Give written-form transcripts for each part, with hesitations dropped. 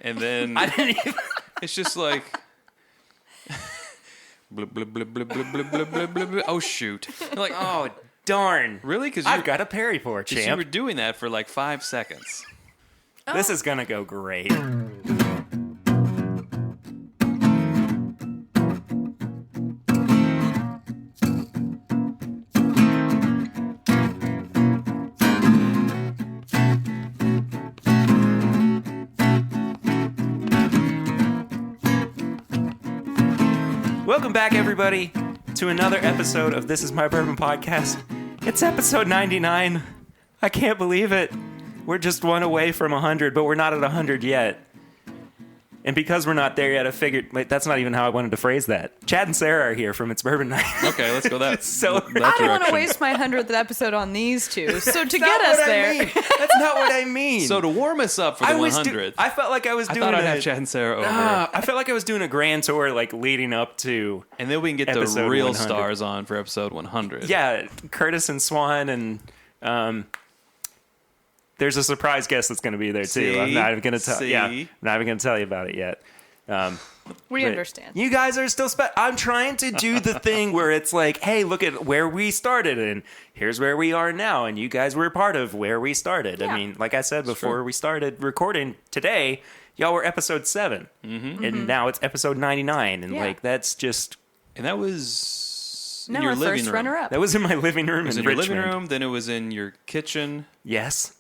And then I didn't even... it's just like... blub, blub, blub, blub, blub, blub, blub, blub, blub, blub. Oh, shoot. You're like, Oh, darn. really? Because I've got a parry for it, you champ. were doing that for like 5 seconds. This is going to go great. Welcome back, everybody, to another episode of This Is My Bourbon Podcast. It's episode 99. I can't believe it. We're just one away from 100, but we're not at 100 yet. And because we're not there yet, I figured... Wait, that's not even how I wanted to phrase that. Chad and Sarah are here from It's Bourbon Night. Okay, let's go that I don't want to waste my 100th episode on these two. So to get us there... That's not what I mean. So to warm us up for the 100th... I felt like I was doing... I thought I'd have Chad and Sarah over. I felt like I was doing a grand tour, like, leading up to... And then we can get the episode real 100. stars on for episode 100. Yeah, Curtis and Swan and... there's a surprise guest that's going to be there, too. See? I'm not even going to tell... See? Yeah, I'm not even going to tell you about it yet. We But understand. You guys are still I'm trying to do the thing where it's like, hey, look at where we started and here's where we are now. And you guys were a part of where we started. Yeah. I mean, like I said before true. we started recording today, y'all were episode 7. Mm-hmm. And now it's episode 99. And Yeah. like, that's just... And that was in No, your our living first room. runner-up. That was in my living room It was in in your Richmond. living room, then it was in your kitchen. Yes.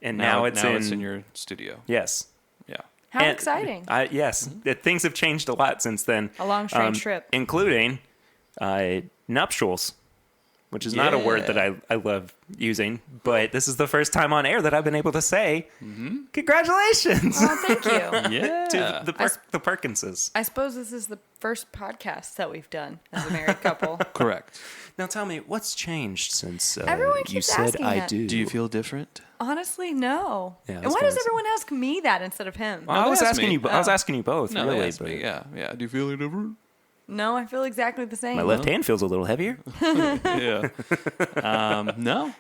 And now it's in your studio. Yes. Yeah. How And exciting. Yes. Things have changed a lot since then. A long, strange trip. Including nuptials, which is not a word Yeah. that I love using, but this is the first time on air that I've been able to say, congratulations Oh, thank you. Yeah. to the Perkinses. I suppose this is the first podcast that we've done as a married couple. Correct. Now tell me, what's changed since Everyone you keeps said asking I that. do? Do you feel different? Honestly, no. Yeah, I And was why gonna does say- everyone ask me that instead of him? Well, I was They asked asking me. you. I was asking you both. No, really, they asked but me. Yeah. Do you feel different? No, I feel exactly the same. my left hand feels a little heavier. Yeah. No.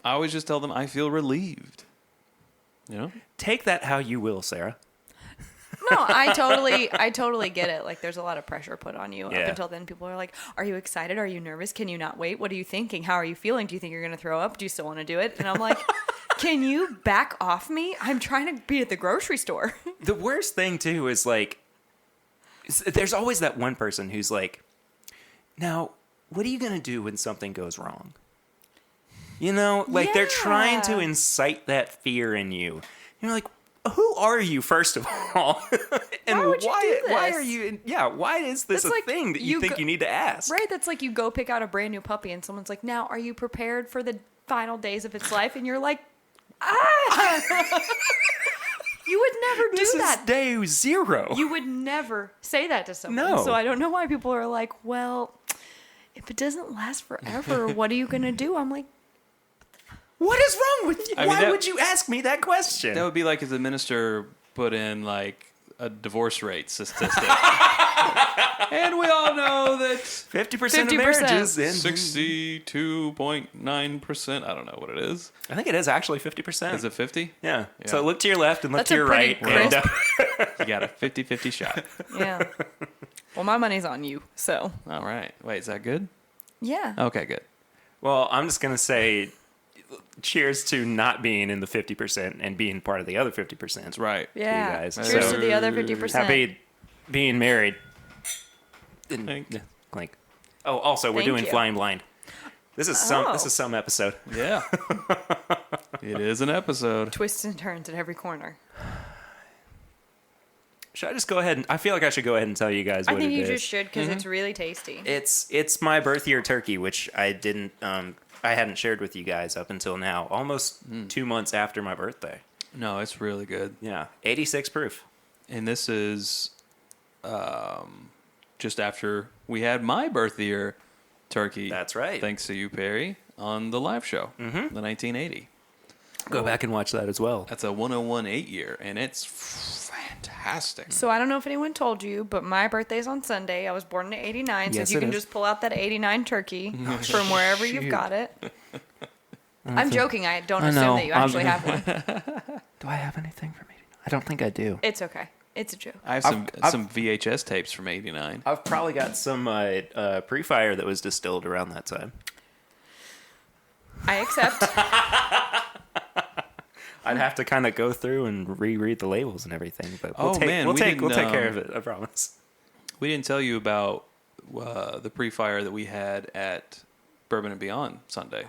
I always just tell them I feel relieved. You know? Take that how you will, Sarah. No, I totally get it. Like, there's a lot of pressure put on you. Yeah. Up until then, people are like, are you excited? Are you nervous? Can you not wait? What are you thinking? How are you feeling? Do you think you're going to throw up? Do you still want to do it? And I'm like, can you back off me? I'm trying to be at the grocery store. The worst thing, too, is like, there's always that one person who's like, now, what are you going to do when something goes wrong? You know, like they're trying to Yeah. incite that fear in you. You're like, who are you, first of all? And Why would you do why this? are you, why is this That's a like thing that you think you need to ask? Right? That's like you go pick out a brand new puppy and someone's like, now, are you prepared for the final days of its life? And you're like, you would never do This that. is day 0. You would never say that to someone. No. So I don't know why people are like, well, if it doesn't last forever, what are you going to do? I'm like, What is wrong with you? I mean, Why that- would you ask me that question? That would be like if the minister put in like a divorce rate statistic. And we all know that 50% of 50%. marriages end. 62.9%. I don't know what it is. I think it is actually 50%. Is it 50? Yeah. Yeah. So look to your left and look That's to a your pretty right. And, You got a 50-50 shot. yeah. Well, my money's on you. So, All right. Wait, is that good? yeah. Okay, good. well, I'm just going to say cheers to not being in the 50% and being part of the other 50%. That's right. Yeah. guys. Cheers So- to the other 50%. Happy being married. And, Thank you. clink. Oh, also, we're Thank doing you. Flying Blind. This is some Oh. episode. Yeah. It is an episode. Twists and turns at every corner. Should I just go ahead and I feel like I should go ahead and tell you guys I what think it you is. just should because it's really tasty. It's my birth year turkey, which I didn't I hadn't shared with you guys up until now. Almost 2 months after my birthday. No, it's really good. Yeah, 86 proof. And this is just after we had my birth year turkey. That's right. Thanks to you, Perry, on the live show, the 1980. Go back and watch that as well. That's a 101 year, and it's fantastic. So I don't know if anyone told you, but my birthday's on Sunday. I was born in '89, so Yes, you it can is. just pull out that '89 turkey from wherever you've got it. I'm joking. I don't assume that you actually have one. Do I have anything from 89? I don't think I do. It's okay. It's a joke. I have some VHS tapes from '89. I've probably got some pre-fire that was distilled around that time. I accept. I'd have to kind of go through and reread the labels and everything, but Oh, man, we we'll take didn't, care of it. I promise. We didn't tell you about the pre-fire that we had at Bourbon and Beyond Sunday.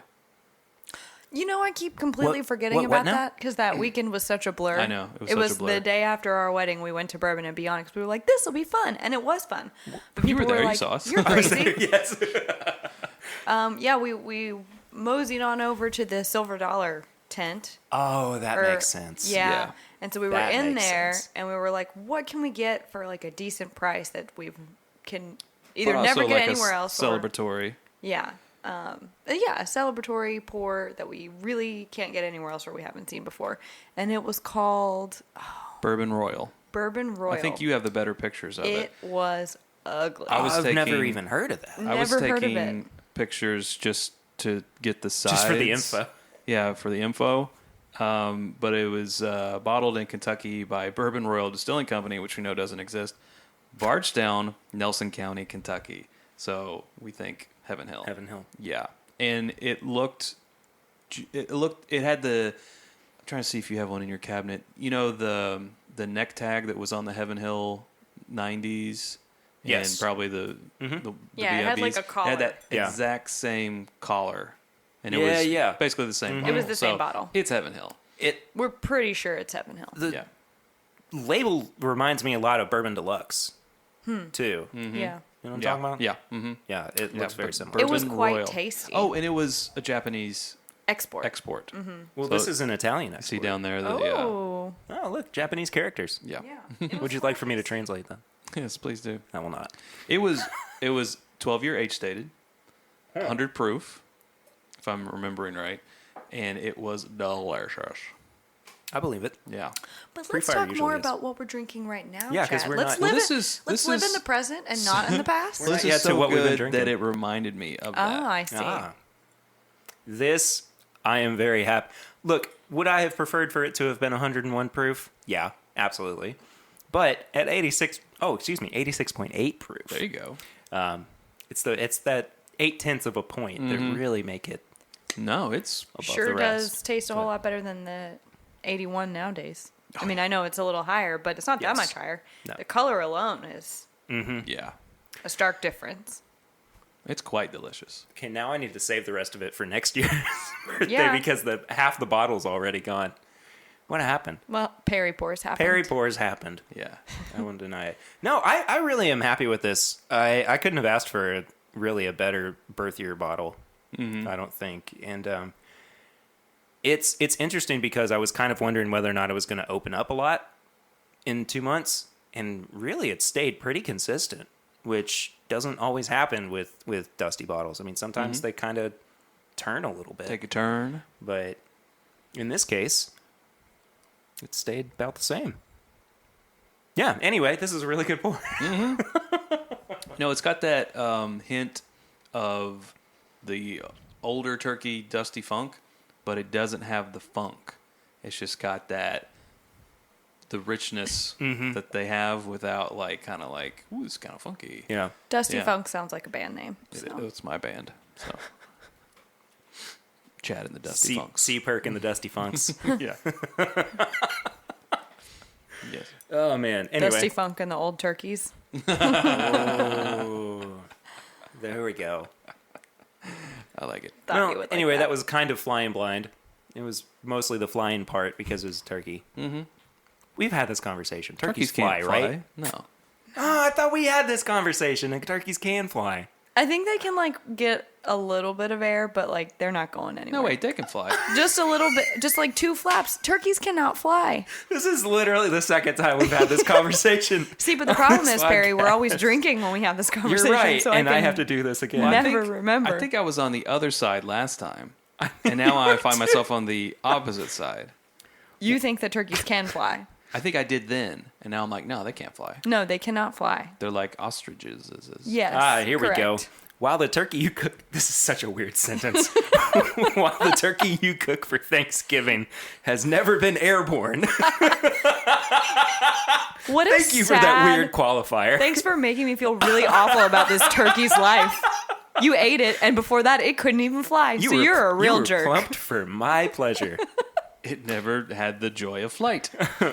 You know, I keep completely What- forgetting what about now? that because that weekend was such a blur. I know, it was such a blur. the day after our wedding. We went to Bourbon and Beyond because we were like, "This will be fun," and it was fun. But You were people there, you like, saw us. "You're I was crazy." Yes. Yeah, we moseyed on over to the Silver Dollar tent. Oh, that Or- makes sense. Yeah. And so we were That in makes there, sense. and we were like, "What can we get for like a decent price that we can But either also never get like a anywhere else?" Or, Celebratory. yeah, a celebratory pour that we really can't get anywhere else or we haven't seen before, and it was called Bourbon Royal. Bourbon Royal. I think you have the better pictures of it. It was ugly. I've never even heard of that. I was Never heard of taking it. pictures just to get the sides. Just for the info. Yeah, for the info. But it was bottled in Kentucky by Bourbon Royal Distilling Company, which we know doesn't exist. Bardstown, Nelson County, Kentucky. So we think Heaven Hill. Heaven Hill. Yeah. And it had the, I'm trying to see if you have one in your cabinet. You know, the neck tag that was on the Heaven Hill 90s? Yes. And probably the Yeah, it had like VIBs. a collar. It had that Yeah. exact same collar. And it Yeah, was yeah. basically the same It bottle. was the same So bottle. It's Heaven Hill. We're pretty sure it's Heaven Hill. The Yeah. label reminds me a lot of Bourbon Deluxe, too. Yeah. You know what I'm Yeah. talking about? Yeah. Mm-hmm. Yeah, it looks very but similar. It was Bourbon quite Royal. tasty. Oh, and it was a Japanese Export. export. Well, So- this is an Italian export. See down there? Oh. Oh, look, Japanese characters. Yeah. Yeah. Would you like for me to translate them? Yes, please do. I will not. It was 12-year age stated, 100 proof, if I'm remembering right, and it was delicious. I believe it. Yeah. But let's Pre-fire talk usually more is. about what we're drinking right now. Yeah, 'cause Chad. we're let's not- live Well, let's live in the present and not in the past. We're not This yet is to so what we've been good drinking. that it reminded me of that. Oh, I see. This, I am very happy. Look, would I have preferred for it to have been 101 proof? Yeah, absolutely. But at 86.8 proof. There you go. It's that 0.8 of a point that really make it No, it's above Sure the rest. does taste a whole lot better than the 81 nowadays. I mean, I know it's a little higher, but it's not Yes. that much higher. No. The color alone is yeah. a stark difference. It's quite delicious. Okay, now I need to save the rest of it for next year's birthday Yeah. because half the bottle's already gone. What happened? Well, Perry pours happened. Perry pours happened. Yeah. I won't deny it. No, I really am happy with this. I couldn't have asked for a better birth year bottle. I don't think. And it's interesting because I was kind of wondering whether or not it was going to open up a lot in 2 months, and really it stayed pretty consistent, which doesn't always happen with dusty bottles. I mean, sometimes they kind of turn a little bit. Take a turn. But in this case, it stayed about the same. Yeah, anyway, this is a really good pour. No, it's got that hint of the older turkey dusty funk, but it doesn't have the funk. It's just got the richness that they have without ooh, it's kind of funky. Yeah. Dusty Yeah. Funk sounds like a band name. So. It's my band. So Chad and the Dusty Funks. C Perk and the Dusty Funks. Yeah. Yes. Oh, man. Anyway. Dusty Funk and the Old Turkeys. Oh, there we go. I like it. Thought you Well, would like anyway, that was kind of flying blind. It was mostly the flying part because it was turkey. Mm-hmm. We've had this conversation. Turkeys fly, can't right? No. Oh, I thought we had this conversation and turkeys can fly. I think they can get a little bit of air, but they're not going anywhere. No, wait, they can fly. Just a little bit, just 2 flaps. Turkeys cannot fly. This is literally the second time we've had this conversation. See, but the problem this is, Perry, we're podcast. always drinking when we have this conversation. You're right, so and I can have to do this again. Never remember. I think I was on the other side last time, and now I find myself on the opposite side. You think that turkeys can fly? I think I did then, and now I'm like, no, they can't fly. No, they cannot fly. They're like ostriches. Yes. Here we go. correct. While the turkey you cook, this is such a weird sentence. While the turkey you cook for Thanksgiving has never been airborne. What a Thank you for that sad- weird qualifier. Thanks for making me feel really awful about this turkey's life. You ate it, and before that, it couldn't even fly. So you're a real jerk. Plumped for my pleasure. It never had the joy of flight.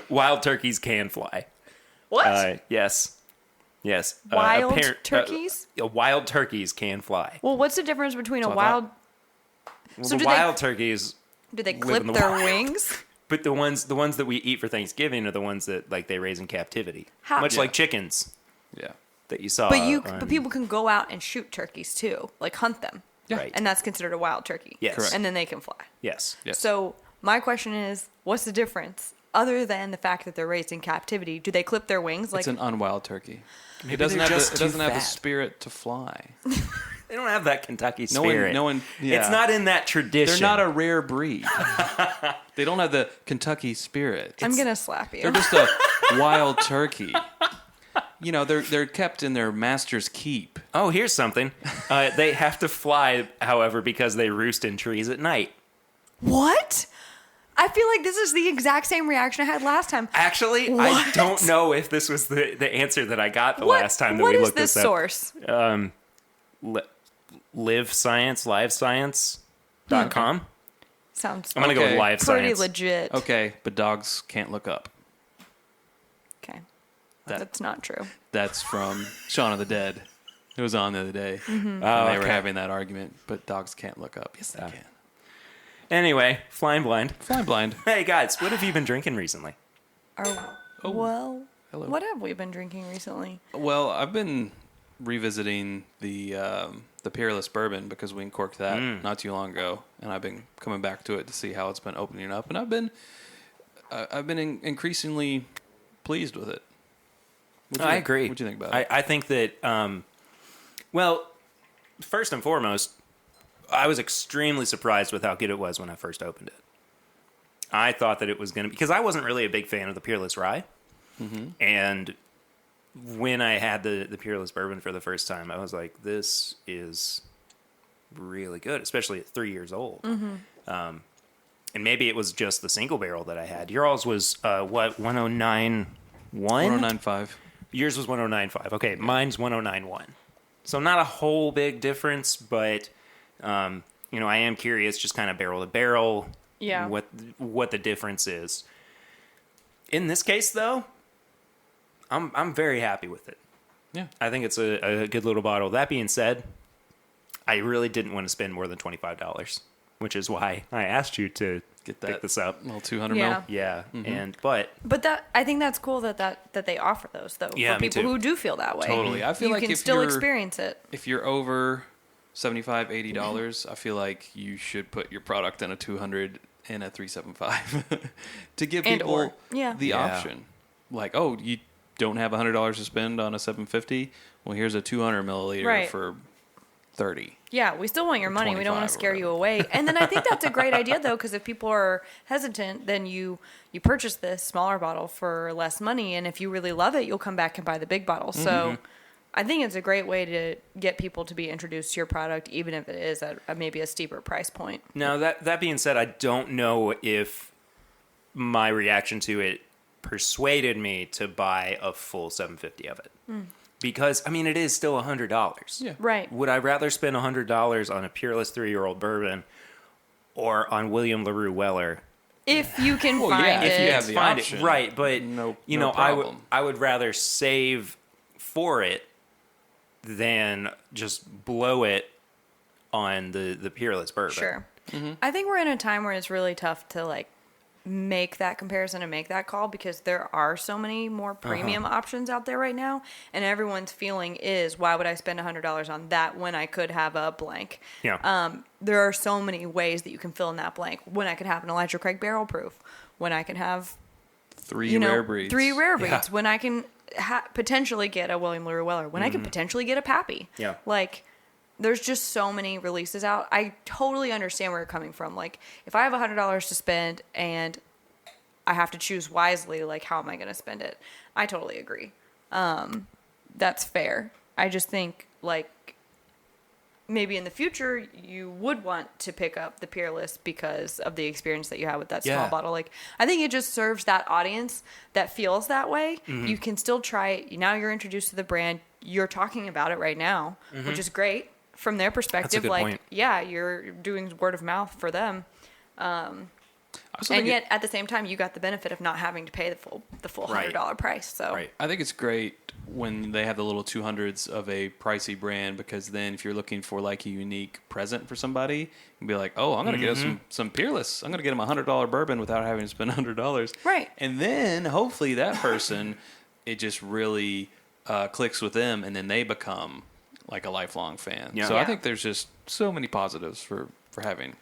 Wild turkeys can fly. What? Yes. Wild turkeys? Wild turkeys can fly. Well, what's the difference between a I wild... Well, So the do wild turkeys, Do they live clip in the their wild. wings? but the ones that we eat for Thanksgiving are the ones that like they raise in captivity, How- much Yeah. like chickens Yeah. that you saw. But on- people can go out and shoot turkeys too, like hunt them. Right. And that's considered a wild turkey. Yes. Correct. And then they can fly. Yes. Yes. So my question is, what's the difference? Other than the fact that they're raised in captivity, do they clip their wings? Like It's an unwild turkey. Maybe It doesn't they're have just the, it doesn't too have the fat. spirit to fly. They don't have that Kentucky No one- spirit. no one- yeah. It's not in that tradition. They're not a rare breed. They don't have the Kentucky spirit. I'm gonna slap you. They're just a wild turkey. You know, they're kept in their master's keep. Oh, here's something. They have to fly, however, because they roost in trees at night. What? I feel like this is the exact same reaction I had last time. Actually, I What? don't know if this was the answer that I got the last time that what we is looked this this up. source? livescience.com. Sounds I'm going to go with Okay. live pretty science. legit. Okay, but dogs can't look up. Okay. That- That's not true. That's from Shaun of the Dead. It was on the other day. Oh, And they were okay. having that argument, but dogs can't look up. Yes, they can. Anyway, flying blind. Flying blind. Hey, guys, what have you been drinking recently? Well, Hello. what have we been drinking recently? Well, I've been revisiting the Peerless Bourbon because we uncorked that not too long ago, and I've been coming back to it to see how it's been opening up, and I've been increasingly pleased with it. I agree. What do you think about it? I think that, well, first and foremost, I was extremely surprised with how good it was when I first opened it. I thought that it was going to, because I wasn't really a big fan of the Peerless Rye. And when I had the Peerless Bourbon for the first time, I was like, this is really good, especially at 3 years old. And maybe it was just the single barrel that I had. Yours was, what, 1091? 1095. Yours was 1095. Okay, mine's 1091. So not a whole big difference, but I am curious, just kind of barrel to barrel, Yeah. what the difference is. In this case, though, I'm very happy with it. Yeah. I think it's a good little bottle. That being said, I really didn't want to spend more than $25, which is why I asked you to Get that pick this up. little 200 Yeah. mil. Yeah, Mm-hmm. but But I think that's cool that they offer those though Yeah, for me people too. who do feel that way. Totally. I feel you like can if still you're- experience it. If you're over $75, $80, I feel like you should put your product in a 200 and a 375 to give And people or. Yeah. the Yeah. option. Like, oh, you don't have $100 to spend on a 750? Well, here's a 200 milliliter Right. for 30. Yeah, we still want your money. We don't want 25 to or scare you away. And then I think that's a great idea though, because if people are hesitant, then you purchase this smaller bottle for less money, and if you really love it, you'll come back and buy the big bottle. So I think it's a great way to get people to be introduced to your product, even if it is at maybe a steeper price point. now that being said, I don't know if my reaction to it persuaded me to buy a full 750 of it. Because, I mean, it is still $100. Yeah. Right. Would I rather spend $100 on a Peerless 3-year-old bourbon or on William LaRue Weller? If you can Well, find yeah, it. if you have the Find option. it, right, but No I problem. would rather save for it than just blow it on the Peerless bourbon. Sure. Mm-hmm. I think we're in a time where it's really tough to make that comparison and make that call because there are so many more premium options out there right now, and everyone's feeling is, why would I spend $100 on that when I could have a blank? Yeah. There are so many ways that you can fill in that blank. When I could have an Elijah Craig barrel proof, when I can have Three rare breeds. 3 rare breeds, Yeah. when I can potentially get a William LaRue Weller, when I can potentially get a Pappy. Yeah. There's just so many releases out. I totally understand where you're coming from. Like, if I have $100 to spend and I have to choose wisely, how am I going to spend it? I totally agree. That's fair. I just think, maybe in the future you would want to pick up the Peerless because of the experience that you had with that small bottle. Like, I think it just serves that audience that feels that way. You can still try it. Now you're introduced to the brand. You're talking about it right now, which is great from their perspective. good Like, point. yeah, you're doing word of mouth for them. And yet, at the same time, you got the benefit of not having to pay the full $100 price. So I think it's great when they have the little 200s of a pricey brand, because then if you're looking for like a unique present for somebody, you can be like, oh, I'm going to get some Peerless. I'm going to get them a $100 bourbon without having to spend $100. Right. And then hopefully that person, it just really clicks with them, and then they become like a lifelong fan. Yeah. So I think there's just so many positives for having.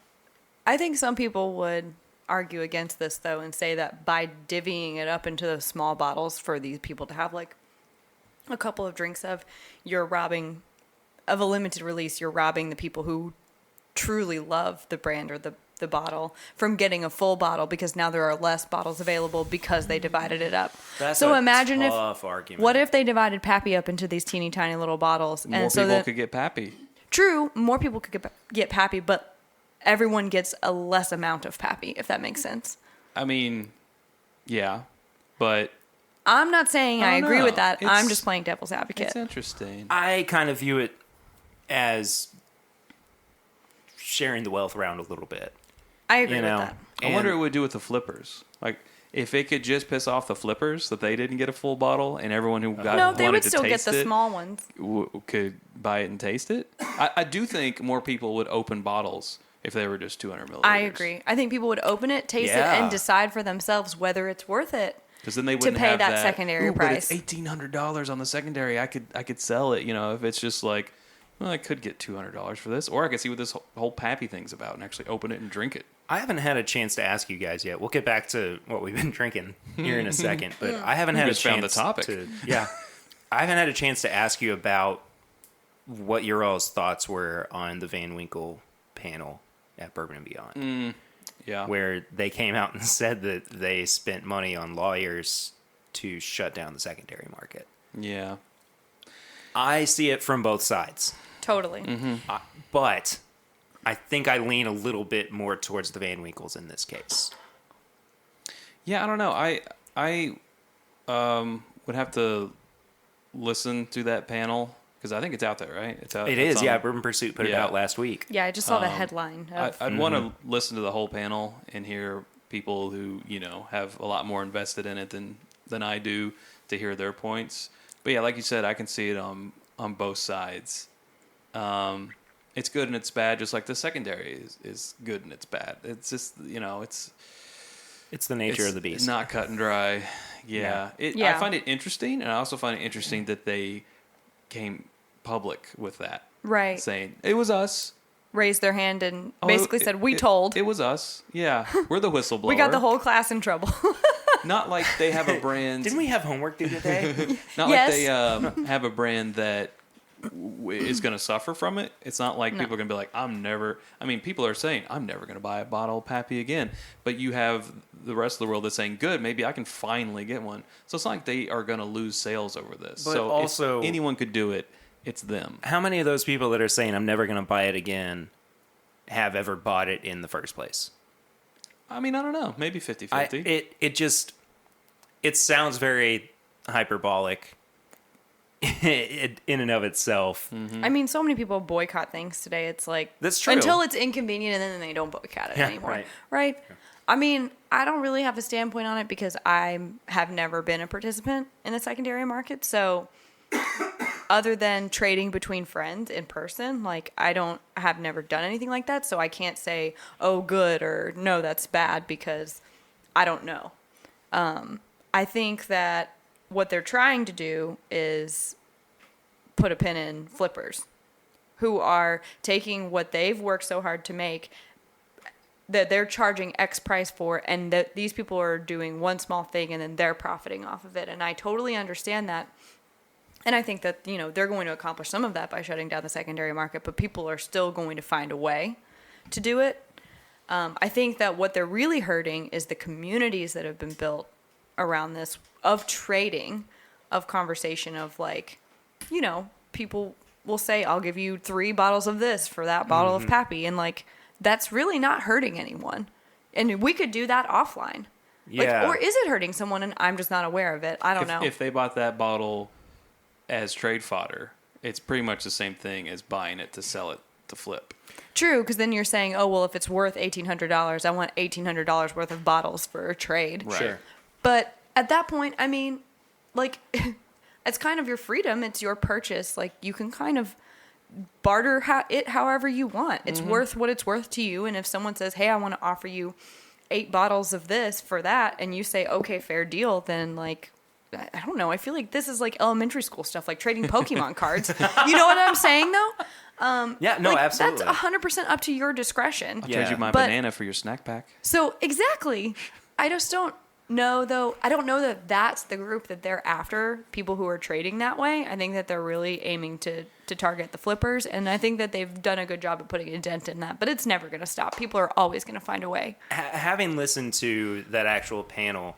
I think some people would argue against this, though, and say that by divvying it up into those small bottles for these people to have like a couple of drinks of, you're robbing of a limited release. You're robbing the people who truly love the brand or the bottle from getting a full bottle, because now there are less bottles available because they divided it up. That's so a imagine tough argument. What if they divided Pappy up into these teeny tiny little bottles, More and so people that, could get Pappy. true, more people could get Pappy, but everyone gets a less amount of Pappy, if that makes sense. I mean, yeah, but I'm not saying I don't agree know. with that. I'm It's- just playing devil's advocate. it's interesting. I kind of view it as sharing the wealth around a little bit. I agree You with know, that. I wonder what it would do with the flippers. Like, if it could just piss off the flippers that they didn't get a full bottle, and everyone who got No, they wanted would to still get taste the it small ones. could buy it and taste it. I do think more people would open bottles if they were just 200 milliliters. I agree. I think people would open it, taste it, Yeah. and decide for themselves whether it's worth it. Because then they wouldn't pay have that secondary "Ooh, price." But it's $1,800 on the secondary. I could sell it. You know, if it's just like, well, I could get $200 for this, or I could see what this whole Pappy thing's about and actually open it and drink it. I haven't had a chance to ask you guys yet. We'll get back to what we've been drinking here in a second, but I haven't had a just found the chance topic. I haven't had a chance to ask you about what your all's thoughts were on the Van Winkle panel at Bourbon and Beyond, Yeah. where they came out and said that they spent money on lawyers to shut down the secondary market. Yeah. I see it from both sides. Totally. But I think I lean a little bit more towards the Van Winkles in this case. Yeah, I don't know. I would have to listen to that panel because I think it's out there, right? It's out. It it's is, on- yeah. Bourbon Pursuit put it Yeah. out last week. Yeah, I just saw the headline. I'd want to listen to the whole panel and hear people who have a lot more invested in it than I do to hear their points. But yeah, like you said, I can see it on both sides. It's good and it's bad, just like the secondary is good and it's bad. It's just It's the nature of the beast. It's not cut and dry. Yeah. Yeah. I find it interesting, and I also find it interesting that they came public with that. Right. Saying, it was us. Raised their hand and Oh, basically said, "We told." It was us. Yeah. We're the whistleblower. We got the whole class in trouble. Not like they have a brand. Didn't we have homework due today? Not Yes. like they have a brand that is going to suffer from it. It's not like people are going to be like, people are saying, I'm never going to buy a bottle of Pappy again. But you have the rest of the world that's saying, good, maybe I can finally get one. So it's not like they are going to lose sales over this. But so also- if anyone could do it, it's them. How many of those people that are saying, I'm never going to buy it again, have ever bought it in the first place? I mean, I don't know. Maybe 50-50. It sounds very hyperbolic in and of itself. I mean, so many people boycott things today. It's like That's true. until it's inconvenient, and then they don't boycott it Yeah, anymore. right. I mean, I don't really have a standpoint on it because I have never been a participant in the secondary market. So, other than trading between friends in person, like I have never done anything like that. So I can't say, "Oh, good" or "No, that's bad" because I don't know. I think that what they're trying to do is put a pin in flippers who are taking what they've worked so hard to make, that they're charging X price for, and that these people are doing one small thing and then they're profiting off of it. And I totally understand that. And I think that, they're going to accomplish some of that by shutting down the secondary market, but people are still going to find a way to do it. I think that what they're really hurting is the communities that have been built around this, of trading, of conversation, of people will say, I'll give you 3 bottles of this for that bottle of Pappy. And like, that's really not hurting anyone. And we could do that offline. Yeah. Like, or is it hurting someone and I'm just not aware of it? I don't know. If they bought that bottle as trade fodder, it's pretty much the same thing as buying it to sell it to flip. True, because then you're saying, oh, well, if it's worth $1,800, I want $1,800 worth of bottles for a trade. Right. Sure. But at that point, I mean, like, it's kind of your freedom. It's your purchase. Like, you can kind of barter it however you want. It's worth what it's worth to you. And if someone says, hey, I want to offer you 8 bottles of this for that, and you say, okay, fair deal, then, like, I don't know. I feel like this is like elementary school stuff, like trading Pokemon cards. You know what I'm saying, though? Yeah, no, like, absolutely. That's 100% up to your discretion. I'll trade you my But- banana for your snack pack. So, exactly. I just don't know, though. I don't know that that's the group that they're after, people who are trading that way. I think that they're really aiming to target the flippers, and I think that they've done a good job of putting a dent in that, but it's never going to stop. People are always going to find a way. Having listened to that actual panel,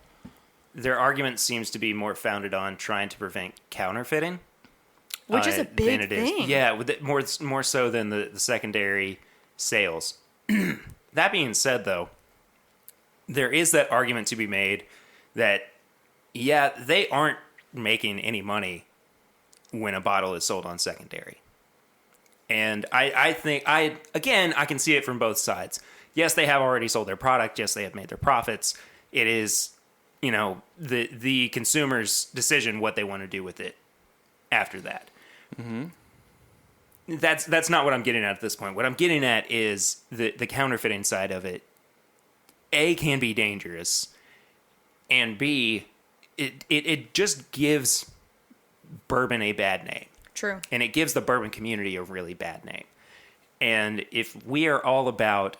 their argument seems to be more founded on trying to prevent counterfeiting. Which is a than big it is. thing. Yeah, with it, more so than the secondary sales. That being said, though, there is that argument to be made that, yeah, they aren't making any money when a bottle is sold on secondary. And I think, I can see it from both sides. Yes, they have already sold their product. Yes, they have made their profits. It is, the consumer's decision what they want to do with it after that. Mm-hmm. That's not what I'm getting at this point. What I'm getting at is the counterfeiting side of it. A, can be dangerous, and B, it just gives bourbon a bad name. True. And it gives the bourbon community a really bad name. And if we are all about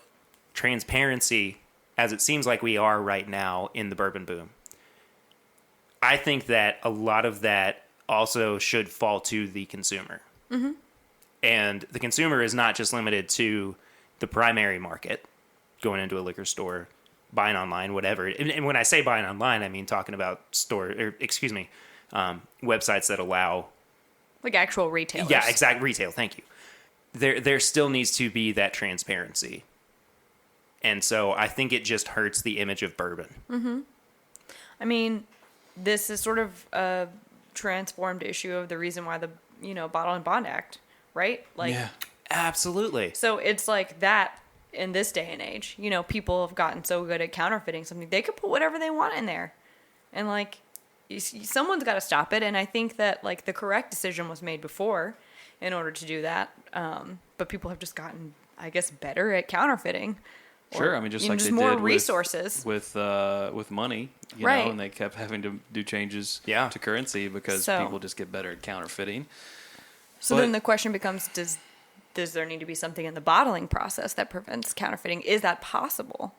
transparency, as it seems like we are right now in the bourbon boom, I think that a lot of that also should fall to the consumer. Mm-hmm. And the consumer is not just limited to the primary market, going into a liquor store, buying online, whatever. And when I say buying online, I mean talking about websites that allow... Like actual retailers. Yeah, exact retail. Thank you. There still needs to be that transparency. And so I think it just hurts the image of bourbon. Mm-hmm. I mean, this is sort of a transformed issue of the reason why the, Bottle and Bond Act, right? Like, Yeah. Absolutely. So it's like that in this day and age. People have gotten so good at counterfeiting something. They could put whatever they want in there. And, like, someone's got to stop it. And I think that, like, the correct decision was made before in order to do that. But people have just gotten, I guess, better at counterfeiting. Sure, I mean, just like just they more did resources with money, Right. and they kept having to do changes Yeah. to currency because So- people just get better at counterfeiting. So But- then the question becomes, does there need to be something in the bottling process that prevents counterfeiting? Is that possible?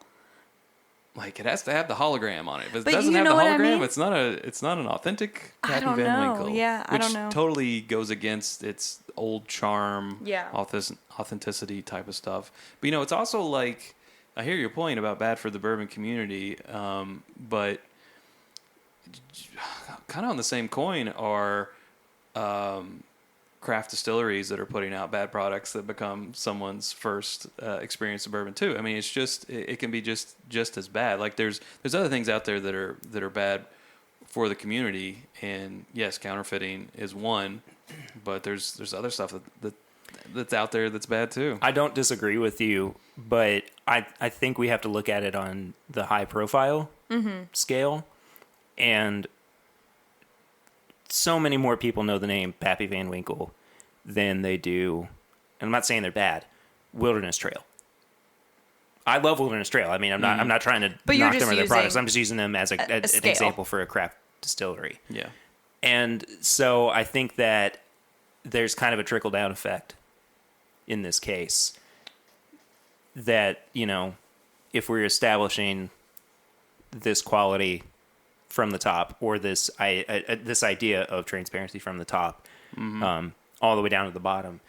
Like, it has to have the hologram on it. If it But doesn't you have the know what I hologram, mean? it's not an authentic I Pappy don't Van know. Winkle. Yeah, I don't know. Which totally goes against its old charm, Yeah. authenticity type of stuff. But, it's also like, I hear your point about bad for the bourbon community, but kind of on the same coin are craft distilleries that are putting out bad products that become someone's first experience of bourbon too. I mean, it's just it can be just as bad. Like there's other things out there that are bad for the community, and yes, counterfeiting is one, but there's other stuff that's out there that's bad too. I don't disagree with you, but I think we have to look at it on the high profile scale. And so many more people know the name Pappy Van Winkle than they do, and I'm not saying they're bad, Wilderness Trail. I love Wilderness Trail. I mean, I'm not trying to But you're knock them just or their products. using I'm just using them as an scale. example for a craft distillery. Yeah. And so I think that there's kind of a trickle-down effect in this case that, if we're establishing this quality from the top, or this idea of transparency from the top, all the way down to the bottom,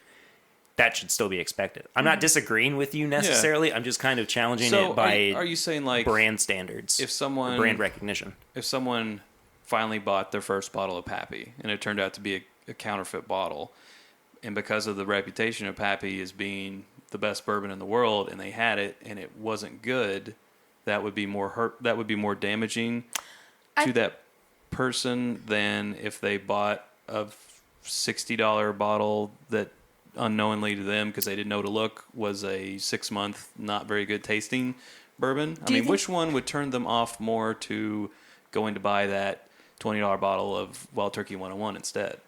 that should still be expected. I'm not disagreeing with you necessarily. Yeah. I'm just kind of challenging it by are you saying like brand standards, brand recognition. If someone finally bought their first bottle of Pappy and it turned out to be a counterfeit bottle, and because of the reputation of Pappy as being the best bourbon in the world, and they had it and it wasn't good, that would be more damaging to that person than if they bought a $60 bottle that unknowingly to them, because they didn't know to look, was a 6-month not very good tasting bourbon. I mean, which one would turn them off more to going to buy that $20 bottle of Wild Turkey 101 instead?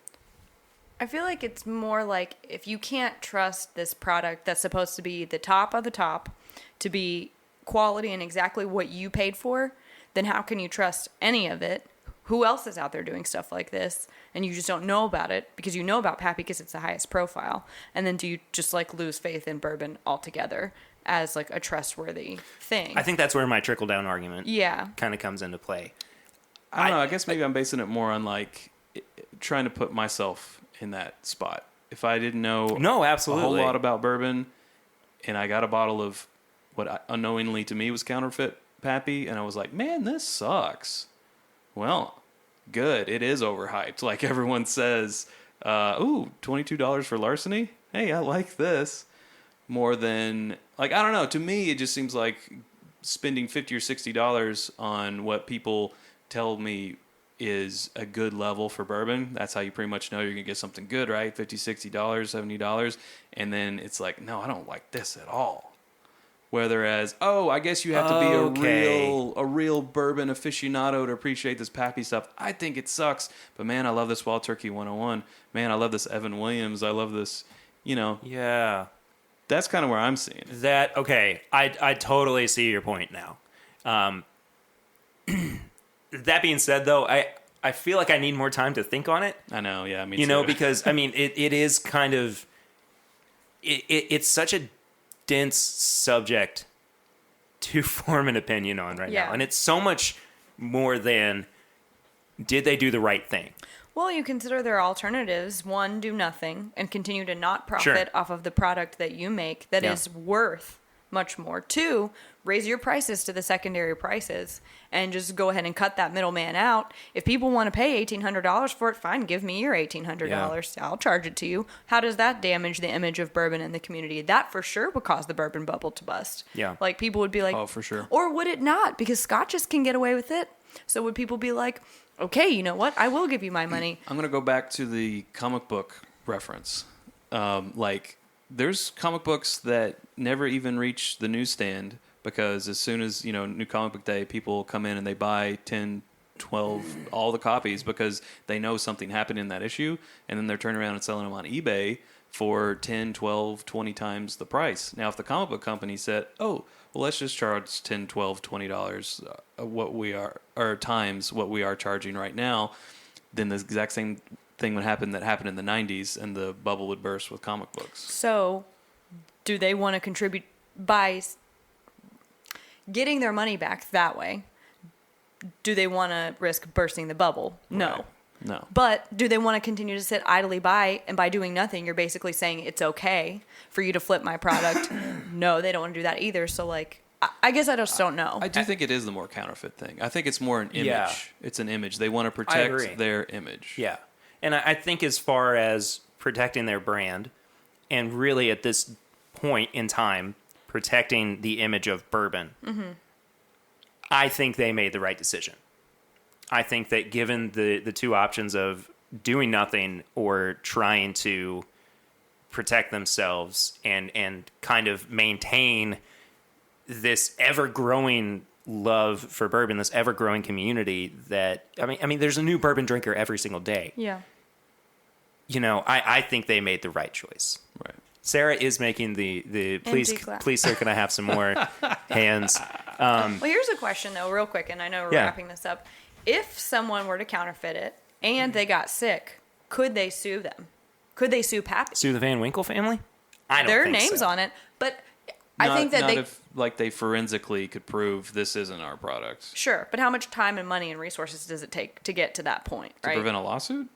I feel like it's more like, if you can't trust this product that's supposed to be the top of the top, to be quality and exactly what you paid for, then how can you trust any of it? Who else is out there doing stuff like this? And you just don't know about it because you know about Pappy because it's the highest profile. And then do you just like lose faith in bourbon altogether as like a trustworthy thing? I think that's where my trickle down argument kind of comes into play. I don't know. I guess maybe I'm basing it more on like trying to put myself in that spot. If I didn't know a whole lot about bourbon and I got a bottle of what unknowingly to me was counterfeit Pappy, and I was like, man, this sucks. Well, good. It is overhyped. Like everyone says, ooh, $22 for larceny? Hey, I like this. More than, like, I don't know. To me, it just seems like spending $50 or $60 on what people tell me is a good level for bourbon. That's how you pretty much know you're going to get something good, right? $50, $60, $70. And then it's like, no, I don't like this at all. Whereas, I guess you have to be a real bourbon aficionado to appreciate this Pappy stuff. I think it sucks, but man, I love this Wild Turkey 101. Man, I love this Evan Williams. I love this, Yeah. That's kind of where I'm seeing it. I totally see your point now. That being said, though, I feel like I need more time to think on it. I know, yeah, me too. Because, I mean, it is kind of... It's such a dense subject to form an opinion on now. And it's so much more than, did they do the right thing? Well, you consider their alternatives. One, do nothing and continue to not profit off of the product that you make that is worth much more. Two, raise your prices to the secondary prices and just go ahead and cut that middleman out. If people want to pay $1,800 for it, fine, give me your $1,800. I'll charge it to you. How does that damage the image of bourbon in the community? That for sure would cause the bourbon bubble to bust. Yeah. Like people would be like, oh, for sure. Or would it not? Because scotches can get away with it. So would people be like, okay, you know what? I will give you my money. I'm going to go back to the comic book reference. There's comic books that never even reach the newsstand because as soon as, New Comic Book Day, people come in and they buy 10, 12, all the copies because they know something happened in that issue, and then they're turning around and selling them on eBay for 10, 12, 20 times the price. Now, if the comic book company said, let's just charge $10, $12, $20 what we are, or times what we are charging right now, then the exact same thing would happen that happened in the 90s, and the bubble would burst with comic books. So, do they want to contribute by getting their money back that way? Do they want to risk bursting the bubble? No. Right. No. But do they want to continue to sit idly by, and by doing nothing, you're basically saying it's okay for you to flip my product? No, they don't want to do that either. So, I guess I just don't know. I do think it is the more counterfeit thing. I think it's more an image. Yeah. It's an image. They want to protect their image. Yeah. And I think as far as protecting their brand, and really at this point in time, protecting the image of bourbon, I think they made the right decision. I think that given the two options of doing nothing or trying to protect themselves and kind of maintain this ever-growing love for bourbon, this ever-growing community that, I mean, there's a new bourbon drinker every single day. Yeah. I think they made the right choice. Right. Sarah is making the please, sir, can I have some more hands? Well, here's a question, though, real quick, and I know we're wrapping this up. If someone were to counterfeit it and they got sick, could they sue them? Could they sue Pappy? Sue the Van Winkle family? I don't Their think names so. on it, but I think that not they... if, they forensically could prove this isn't our product. Sure, but how much time and money and resources does it take to get to that point, right? To prevent a lawsuit?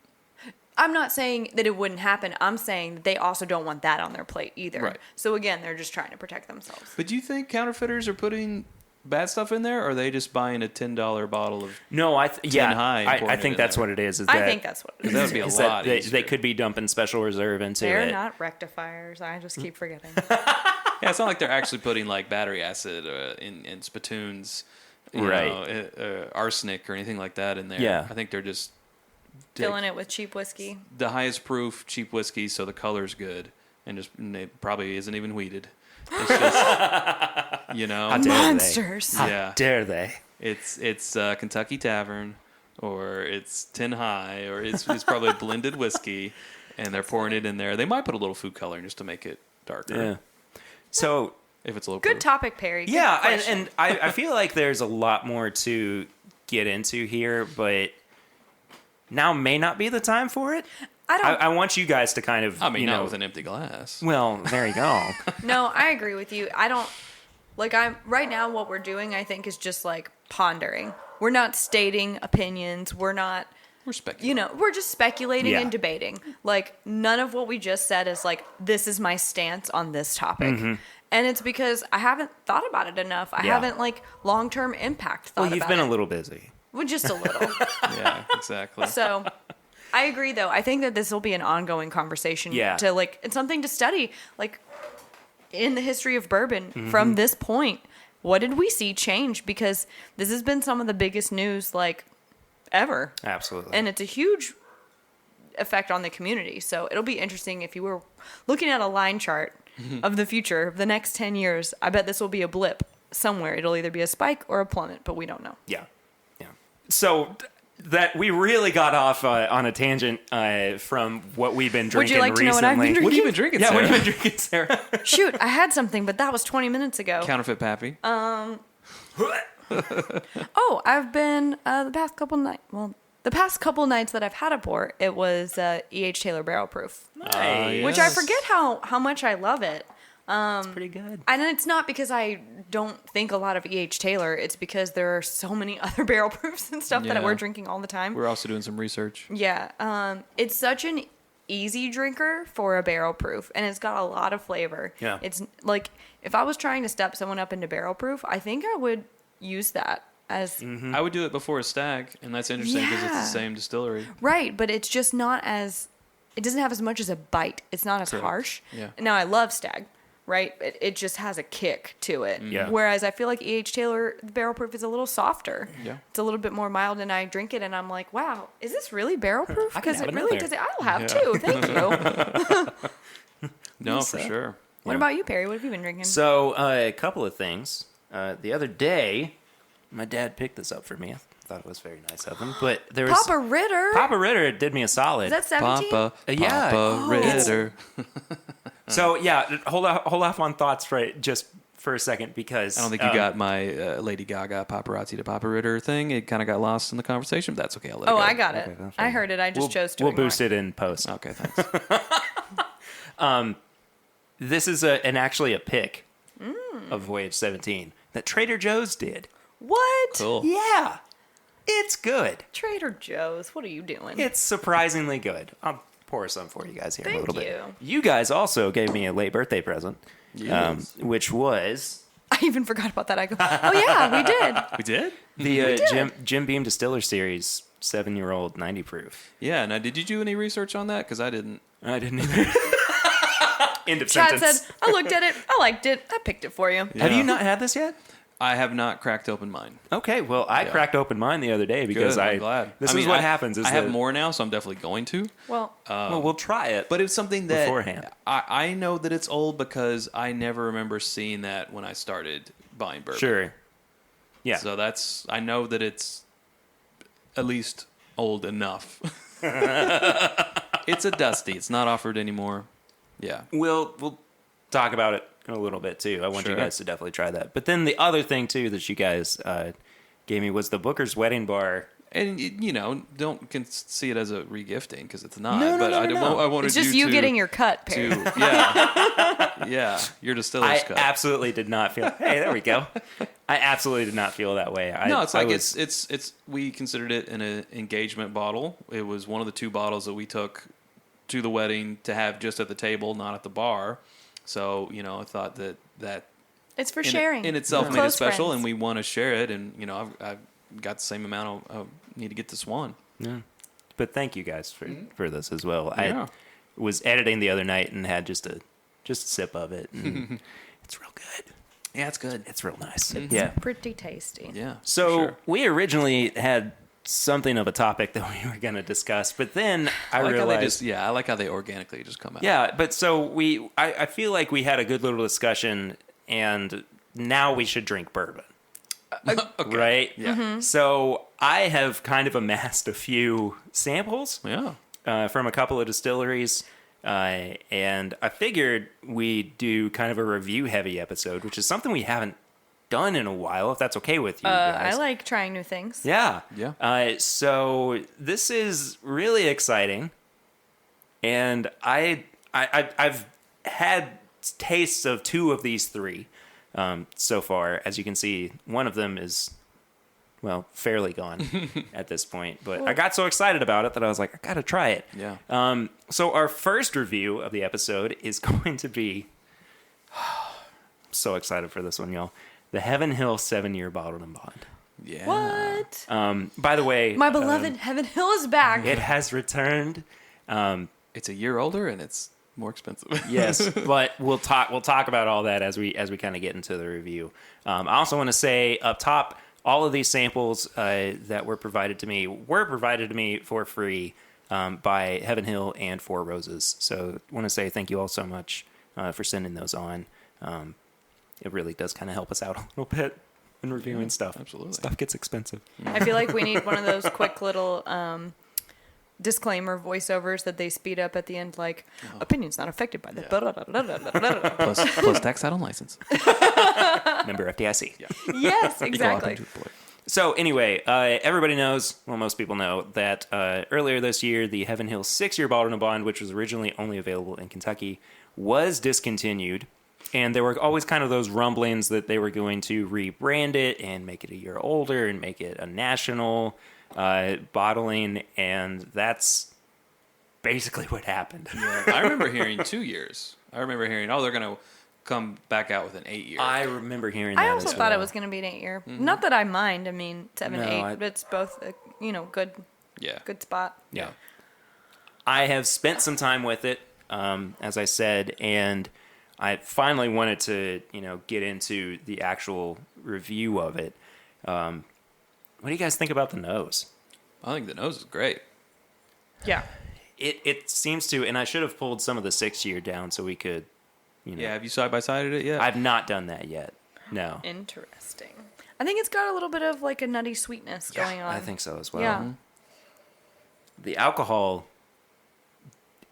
I'm not saying that it wouldn't happen. I'm saying that they also don't want that on their plate either. Right. So again, they're just trying to protect themselves. But do you think counterfeiters are putting bad stuff in there, or are they just buying a $10 bottle of? No, High and pouring I it think in that's there? what it is. I think that's what it is. That would be a is lot that they easier. could be dumping Special Reserve into They're it. not rectifiers. I just keep forgetting. Yeah, it's not like they're actually putting like battery acid in spittoons, arsenic or anything like that in there. Yeah. I think they're just Filling it with cheap whiskey. the highest proof cheap whiskey, so the color's good, and it probably isn't even wheated. It's just How dare they? Monsters. How Yeah. dare they? It's Kentucky Tavern, or it's Tin High, or it's probably a blended whiskey, and they're pouring it in there. They might put a little food coloring just to make it darker. Yeah. So If it's low Good proof. topic, Perry. Good yeah, question. and I feel like there's a lot more to get into here, but now may not be the time for it. I want you guys to kind of, I mean, not with an empty glass. Well, there you go. No, I agree with you. I don't like. I'm right now. What we're doing, I think, is just like pondering. We're not stating opinions. We're not. We're speculating. We're just speculating Yeah. and debating. Like, none of what we just said is like, this is my stance on this topic. Mm-hmm. And it's because I haven't thought about it enough. I Yeah. haven't, like, long-term impact thought Well, you've about been it. a little busy. Well, just a little. Yeah, exactly. So, I agree, though. I think that this will be an ongoing conversation. Yeah. To, like, it's something to study. Like, in the history of bourbon, Mm-hmm. from this point, what did we see change? Because this has been some of the biggest news, like, ever. Absolutely. And it's a huge effect on the community. So it'll be interesting if you were looking at a line chart of the future of the next 10 years. I bet this will be a blip somewhere. It'll either be a spike or a plummet, but we don't know. Yeah. So that we really got off on a tangent from what we've been drinking Would you like to know what I've been recently. drinking? What have you been drinking, Yeah, Sarah? what have you been drinking, Sarah? Shoot, I had something, but that was 20 minutes ago. Counterfeit Pappy. Oh, I've been the past couple nights that I've had a pour, it was E.H. Taylor Barrel Proof, Nice. which I forget how much I love it. It's pretty good. And it's not because I don't think a lot of E.H. Taylor. It's because there are so many other barrel proofs and stuff Yeah. that we're drinking all the time. We're also doing some research. Yeah. It's such an easy drinker for a barrel proof, and it's got a lot of flavor. Yeah. It's like, if I was trying to step someone up into barrel proof, I think I would use that as I would do it before a stag, and that's interesting because it's Yeah. the same distillery. right, but it's just not as, it doesn't have as much as a bite. It's not as Correct. harsh. Yeah. Now, I love stag, right? It just has a kick to it. Yeah. Whereas I feel like E.H. Taylor, the barrel proof, is a little softer. Yeah. It's a little bit more mild, and I drink it, and I'm like, wow, is this really barrel proof? I can Because have it really another. does. I'll have Yeah. two. Thank you. No, for sure. What Yeah. about you, Perry? What have you been drinking? So, a couple of things. The other day, my dad picked this up for me. I thought it was very nice of him. But there was Papa Ritter. Papa Ritter did me a solid. Is that 17? Papa, Yeah. Papa Ritter. So yeah, hold off on thoughts for just for a second because I don't think you got my Lady Gaga paparazzi to Papa Ritter thing. It kind of got lost in the conversation, but that's okay. I'll let it Oh, go. I got it. Okay, that's I fine. heard it. I just chose to We'll ignore boost it in post. Okay, thanks. This is actually a pick of Voyage 17 that Trader Joe's did. What? Cool. Yeah, it's good. Trader Joe's. What are you doing? It's surprisingly good. I'll pour some for you guys here in a Thank little you. bit. You guys also gave me a late birthday present, Yes. which was I even forgot about that. I go, oh yeah, we did. We did? the Jim Beam Distiller Series 7-year-old 90 proof. Yeah. Now, did you do any research on that? Because I didn't. I didn't either. End of Chad sentence. said, I looked at it. I liked it. I picked it for you. Yeah. Have you not had this yet? I have not cracked open mine. Okay, well, I Yeah. cracked open mine the other day because Good, I'm glad. This I is mean, what I- happens. Is I have that- more now, so I'm definitely going to. Well, Well, we'll try it. But it's something that Beforehand. I know that it's old because I never remember seeing that when I started buying bourbon. Sure. Yeah. So I know that it's at least old enough. It's a dusty. It's not offered anymore. Yeah. We'll talk about it in a little bit too. I want you Sure. guys to definitely try that. But then the other thing too that you guys gave me was the Booker's Wedding Bar. And don't see it as a regifting because it's not. No, but no. I wanted it's just you you to, getting your cut, Perry. yeah, your distiller's I cut. absolutely did not feel. Hey, there we go. I absolutely did not feel that way. No, it's like I was- it's we considered it an engagement bottle. It was one of the two bottles that we took to the wedding to have just at the table, not at the bar. So I thought that It's for sharing. In itself With made it close special, friends. and we want to share it. And I've got the same amount of need to get this one. Yeah. But thank you guys for this as well. Yeah. I was editing the other night and had just a sip of it. And it's real good. Yeah, it's good. It's real nice. It's Yeah. pretty tasty. Yeah. So for sure. we originally had something of a topic that we were going to discuss, but then I like realized, I like how they organically just come out. yeah. But so I feel like we had a good little discussion, and now we should drink bourbon, Okay. right? Yeah. So I have kind of amassed a few samples Yeah. from a couple of distilleries. And I figured we'd do kind of a review-heavy episode, which is something we haven't done in a while, if that's okay with you guys. I like trying new things. Yeah. Yeah. So this is really exciting, and I've had tastes of 2 of these 3 so far. As you can see, one of them is, well, fairly gone at this point. But I got so excited about it that I was like, I gotta try it. Yeah. So our first review of the episode is going to be, I'm so excited for this one, y'all. The Heaven Hill 7-year bottled and bond. Yeah. What? By the way, My beloved Heaven Hill is back. it has returned. It's a year older and it's more expensive. Yes, but we'll talk about all that as we kind of get into the review. I also want to say up top, all of these samples that were provided to me for free by Heaven Hill and Four Roses. So I want to say thank you all so much for sending those on. It really does kind of help us out a little bit in reviewing stuff. absolutely. Stuff gets expensive. I feel like we need one of those quick little disclaimer voiceovers that they speed up at the end, like opinions not affected by the. plus tax title and license. Remember FDIC. Yeah. Yes, exactly. So anyway, everybody knows, well, most people know, that earlier this year, the Heaven Hill 6-year bottled and bond, which was originally only available in Kentucky, was discontinued. And there were always kind of those rumblings that they were going to rebrand it and make it a year older and make it a national bottling. And that's basically what happened. Yeah. I remember hearing 2 years. I remember hearing, they're going to come back out with an 8-year. I remember hearing that I also as thought well. it was going to be an 8-year. Not that I mind. I mean, 7, No, 8. It's both, good Yeah. good spot. Yeah. I have spent some time with it, as I said, and I finally wanted to, get into the actual review of it. What do you guys think about the nose? I think the nose is great. Yeah. It seems to, and I should have pulled some of the 6-year down so we could, Yeah. Have you side by sided it yet? I've not done that yet. No. Interesting. I think it's got a little bit of like a nutty sweetness going on. I think so as well. Yeah. The alcohol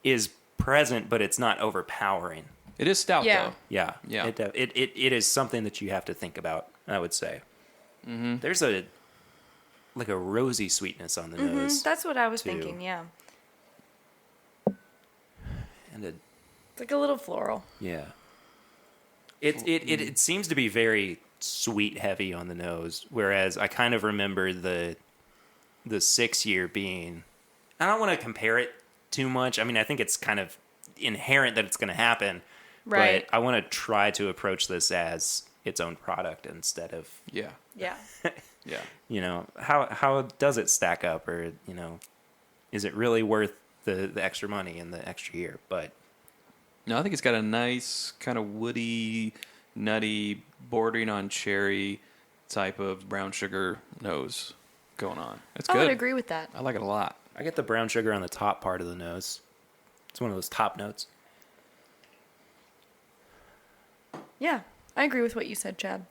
is present, but it's not overpowering. It is stout Yeah. though. Yeah. Yeah. It is something that you have to think about, I would say. Mm-hmm. There's a rosy sweetness on the nose. That's what I was too. thinking, yeah. And It's like a little floral. yeah. It seems to be very sweet heavy on the nose, whereas I kind of remember the 6-year being, I don't want to compare it too much. I mean, I think it's kind of inherent that it's going to happen. Right. But I want to try to approach this as its own product instead of, Yeah. Yeah. Yeah. how does it stack up, or, is it really worth the extra money and the extra year? But No, I think it's got a nice kind of woody, nutty, bordering on cherry type of brown sugar nose going on. It's I good. would agree with that. I like it a lot. I get the brown sugar on the top part of the nose. It's one of those top notes. Yeah. I agree with what you said, Chad.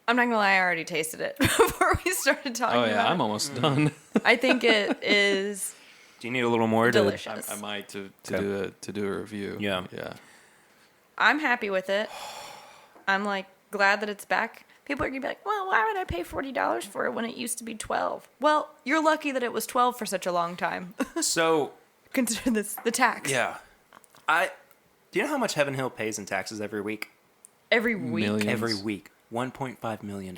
I'm not going to lie, I already tasted it before we started talking Oh yeah, about I'm it. almost done. I think it is Do you need a little more delicious. I might to Okay. do a review. Yeah. Yeah. I'm happy with it. I'm like glad that it's back. People are gonna be like, "Well, why would I pay $40 for it when it used to be $12?" Well, you're lucky that it was $12 for such a long time. So, Consider this the tax. yeah. Do you know how much Heaven Hill pays in taxes every week? Every week. Millions. Every week. $1.5 million.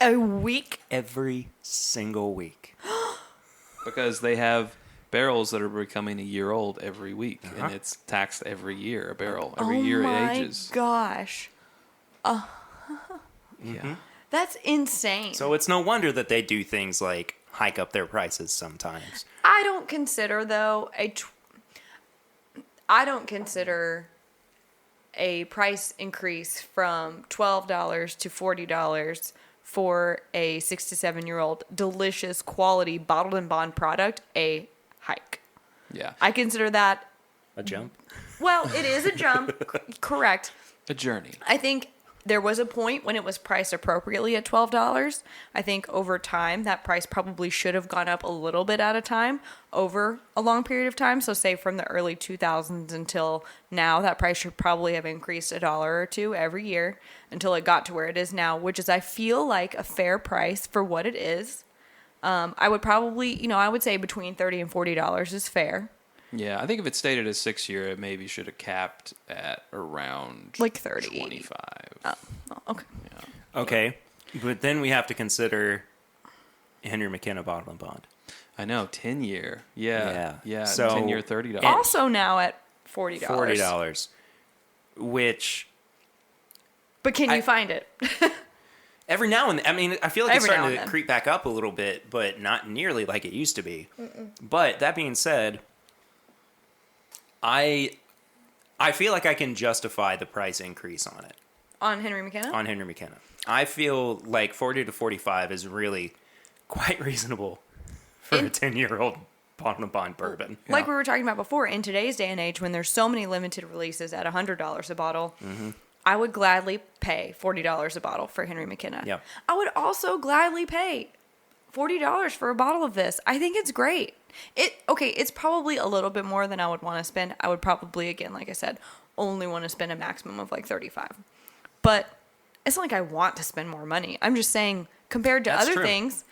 A week. Every single week. Because they have barrels that are becoming a year old every week, Uh-huh. and it's taxed every year. A barrel every year it ages. Gosh. Yeah. That's insane. So it's no wonder that they do things like hike up their prices sometimes. I don't consider though I don't consider a price increase from $12 to $40 for a 6 to 7-year-old delicious quality bottled and bond product a hike. Yeah. I consider that, A jump? well, it is a jump, correct. A journey. I think there was a point when it was priced appropriately at $12. I think over time, that price probably should have gone up a little bit at a time over a long period of time. So say from the early 2000s until now, that price should probably have increased $1 or $2 every year until it got to where it is now, which is, I feel like, a fair price for what it is. I would probably, I would say between $30 and $40 is fair. Yeah, I think if it stayed at a 6-year, it maybe should have capped at around Like 30. 25. Oh, okay. Yeah. Okay. But then we have to consider Henry McKenna Bottle and Bond. I know, 10-year. Yeah. Yeah. So, So- 10-year, $30. Also now at $40. $40. Which But can you find it? every now and then, I mean, I feel like it's Every now starting and to then. creep back up a little bit, but not nearly like it used to be. But that being said, I feel like I can justify the price increase on it, On Henry McKenna? on Henry McKenna. I feel like 40 to 45 is really quite reasonable for a 10-year-old bottle and bond bourbon. Like we were talking about before, in today's day and age, when there's so many limited releases at $100 a bottle, I would gladly pay $40 a bottle for Henry McKenna. Yep. I would also gladly pay $40 for a bottle of this. I think it's great. It's probably a little bit more than I would want to spend. I would probably, again, like I said, only want to spend a maximum of like $35. But it's not like I want to spend more money. I'm just saying compared to That's other true. things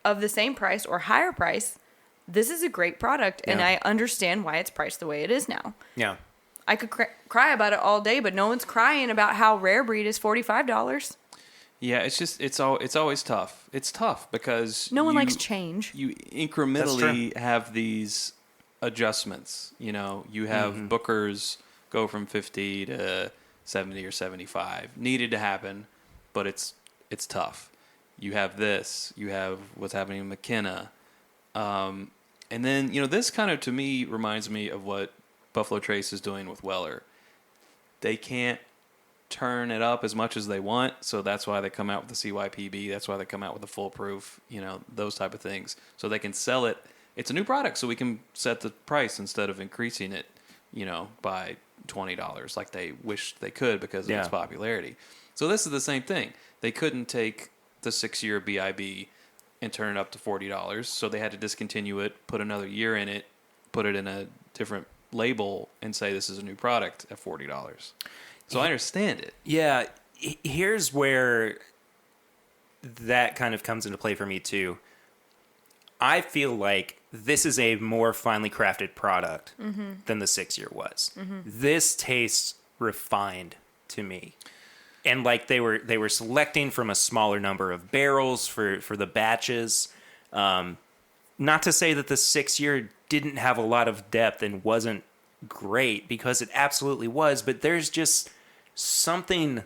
of the same price or higher price, this is a great product, and Yeah. I understand why it's priced the way it is now. Yeah. I could cry about it all day, but no one's crying about how Rare Breed is $45. Yeah, it's just it's always tough. It's tough because No one you- likes change. You incrementally have these adjustments. You have bookers go from 50 to 70 or 75. Needed to happen, but it's tough. You have this. You have what's happening in McKenna. And then, this kind of, to me, reminds me of what Buffalo Trace is doing with Weller. They can't turn it up as much as they want, so that's why they come out with the CYPB. That's why they come out with the full proof, those type of things. So they can sell it. It's a new product, so we can set the price instead of increasing it, by $20 like they wish they could because of its popularity. So this is the same thing. They couldn't take the 6-year BIB and turn it up to $40, so they had to discontinue it, put another year in it, put it in a different label, and say this is a new product at $40. So I understand it. Yeah, here's where that kind of comes into play for me too. I feel like this is a more finely crafted product than the 6-year was. This tastes refined to me. And like they were selecting from a smaller number of barrels for the batches. Not to say that the 6-year didn't have a lot of depth and wasn't great, because it absolutely was, but there's just something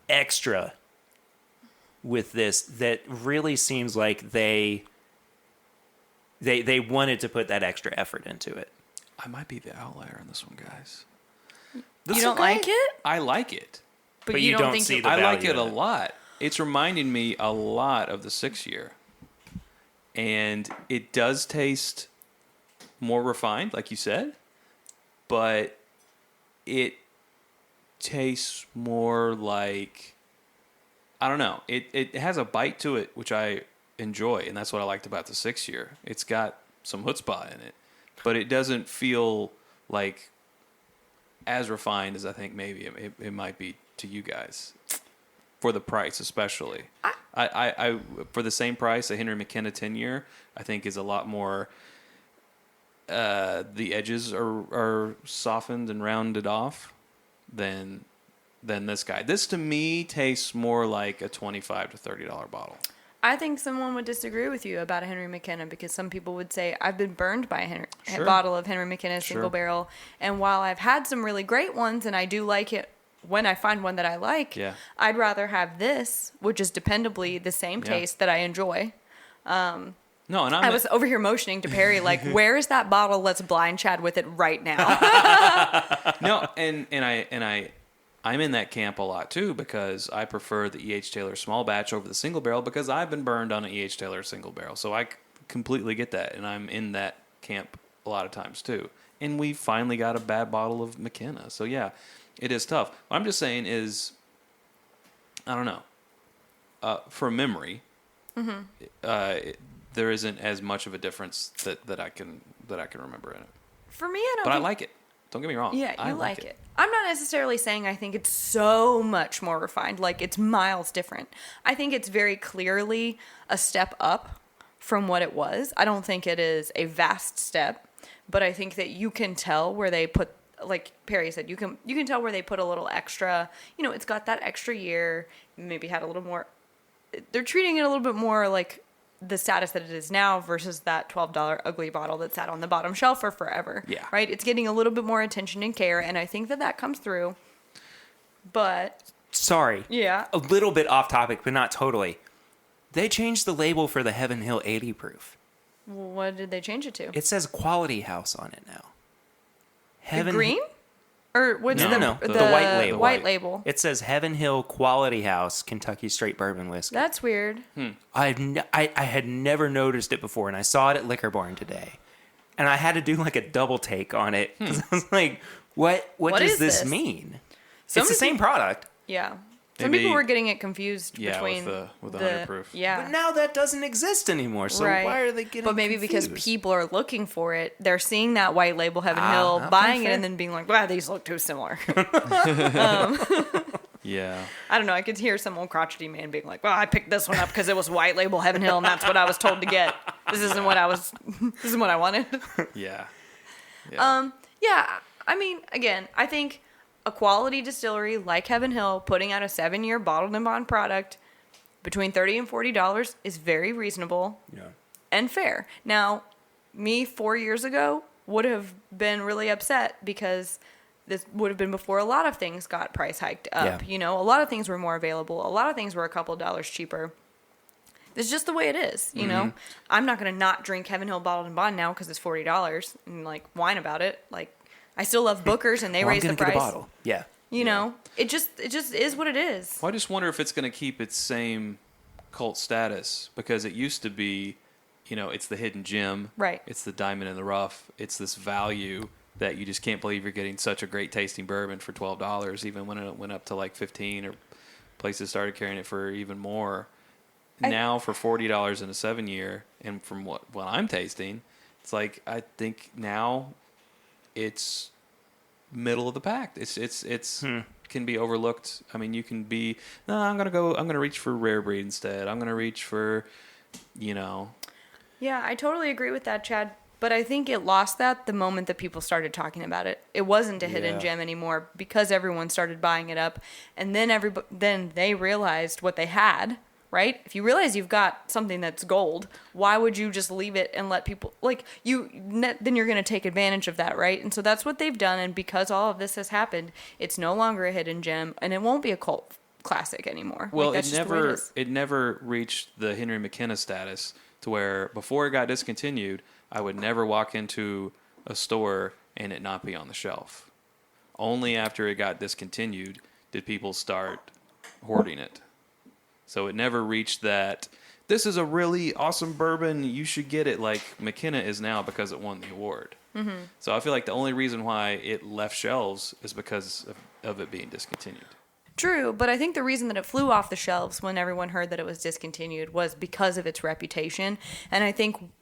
extra with this that really seems like they wanted to put that extra effort into it. I might be the outlier on this one, guys. You don't like it? I like it. But you don't think see it- the I like value it a in it. lot. It's reminding me a lot of the 6-year. And it does taste more refined, like you said, but it tastes more like, I don't know. It has a bite to it, which I enjoy, and that's what I liked about the 6-year. It's got some chutzpah in it, but it doesn't feel like as refined as I think maybe it might be to you guys, for the price especially. I for the same price, a Henry McKenna 10-year I think is a lot more. The edges are softened and rounded off than this guy. This to me tastes more like a $25 to $30 bottle. I think someone would disagree with you about a Henry McKenna, because some people would say I've been burned by a Sure. bottle of Henry McKenna single Sure. barrel, and while I've had some really great ones and I do like it when I find one that I like, Yeah. I'd rather have this, which is dependably the same taste that I enjoy. No, and I was over here motioning to Perry, like, where is that bottle? Let's blind Chad with it right now. No, I'm in that camp a lot too because I prefer the E.H. Taylor small batch over the single barrel because I've been burned on an E.H. Taylor single barrel. So I completely get that, and I'm in that camp a lot of times too. And we finally got a bad bottle of McKenna. So yeah, it is tough. What I'm just saying is, I don't know. For memory, there isn't as much of a difference that I can remember in it. For me, I don't. But I like it. Don't get me wrong. Yeah, I you like it. I'm not necessarily saying I think it's so much more refined. Like, it's miles different. I think it's very clearly a step up from what it was. I don't think it is a vast step, but I think that you can tell where they put, like Perry said, you can tell where they put a little extra. You know, it's got that extra year. Maybe had a little more. They're treating it a little bit more like the status that it is now versus that $12 ugly bottle that sat on the bottom shelf for forever. Yeah. Right? It's getting a little bit more attention and care, and I think that comes through. But Sorry. yeah. A little bit off topic, but not totally. They changed the label for the Heaven Hill 80 proof. What did they change it to? It says Quality House on it now. The green? Or what's No, the white label. White label. It says Heaven Hill Quality House Kentucky Straight Bourbon Whiskey. That's weird. I had never noticed it before, and I saw it at Liquor Barn today. And I had to do like a double take on it. Because I was like, what does is this this? mean? Some It's the same product. Yeah. Some Maybe- people were getting it confused Yeah, between with the 100 proof. Yeah. But now that doesn't exist anymore. So Right. why are they getting But maybe because confused? people are looking for it, they're seeing that white label Heaven Ah, Hill, okay, buying fair. it, and then being like, wow, these look too similar. Yeah. I don't know. I could hear some old crotchety man being like, well, I picked this one up because it was white label Heaven Hill, and that's what I was told to get. This isn't what I wanted. Yeah. Yeah, I mean, again, I think a quality distillery like Heaven Hill putting out a 7-year bottled and bond product between $30 and $40 is very reasonable and fair. Now, me 4 years ago would have been really upset because this would have been before a lot of things got price hiked up. Yeah. You know, a lot of things were more available. A lot of things were a couple dollars cheaper. It's just the way it is, you know? I'm not going to not drink Heaven Hill bottled and bond now because it's $40 and, like, whine about it. Like, I still love Booker's and they Well, I'm raise the gonna get price. a bottle. Yeah. You know? It just is what it is. Well, I just wonder if it's going to keep its same cult status because it used to be, you know, it's the hidden gem. Right. It's the diamond in the rough. It's this value that you just can't believe you're getting such a great tasting bourbon for $12, even when it went up to like $15 or places started carrying it for even more. Now for $40 in a 7-year, and from what I'm tasting, it's like I think now it's middle of the pack. It's can be overlooked. I mean, you can be no, I'm gonna reach for rare breed instead. I'm gonna reach for, you know. Yeah, I totally agree with that, Chad. But I think it lost that the moment that people started talking about it. It wasn't a hidden gem anymore because everyone started buying it up, and then they realized what they had. Right? If you realize you've got something that's gold, why would you just leave it and let people then you're going to take advantage of that, right? And so that's what they've done. And because all of this has happened, it's no longer a hidden gem, and it won't be a cult classic anymore. Well, like, that's just the way it is. it never reached the Henry McKenna status to where before it got discontinued, I would never walk into a store and it not be on the shelf. Only after it got discontinued did people start hoarding it. So it never reached that, this is a really awesome bourbon, you should get it, like McKenna is now because it won the award. Mm-hmm. So I feel like the only reason why it left shelves is because of it being discontinued. True, but I think the reason that it flew off the shelves when everyone heard that it was discontinued was because of its reputation. And I think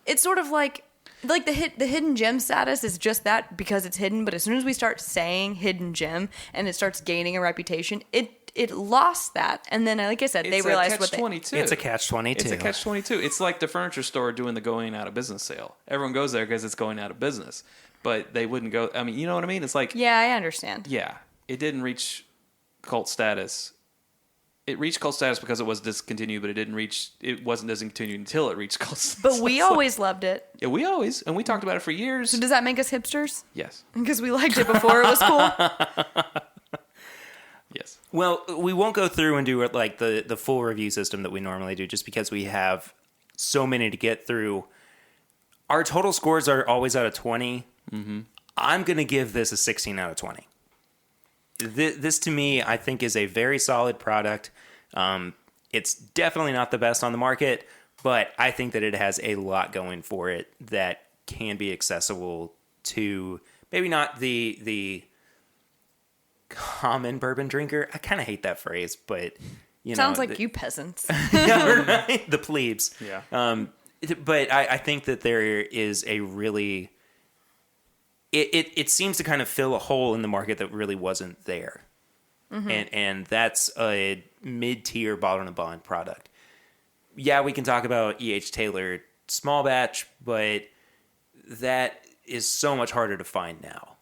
it's sort of like the hidden gem status is just that because it's hidden, but as soon as we start saying hidden gem and it starts gaining a reputation, it lost that. And then, like I said, they realized what they... It's a catch-22. It's a catch-22. It's like the furniture store doing the going out of business sale. Everyone goes there because it's going out of business. But they wouldn't go... I mean, you know what I mean? It's like... Yeah, I understand. Yeah. It didn't reach cult status. It reached cult status because it was discontinued, but it wasn't discontinued until it reached cult status. But we always loved it. Yeah, we talked about it for years. So does that make us hipsters? Yes. Because we liked it before it was cool? Yes. Well, we won't go through and do like the full review system that we normally do, just because we have so many to get through. Our total scores are always out of 20. Mm-hmm. I'm going to give this a 16 out of 20. This to me, I think, is a very solid product. It's definitely not the best on the market, but I think that it has a lot going for it that can be accessible to maybe not the common bourbon drinker. I kind of hate that phrase, but Sounds like you peasants. yeah, right? The plebes. Yeah. But I think that there is a really it seems to kind of fill a hole in the market that really wasn't there. Mm-hmm. And that's a mid-tier bottle and bond product. Yeah, we can talk about E.H. Taylor small batch, but that is so much harder to find now.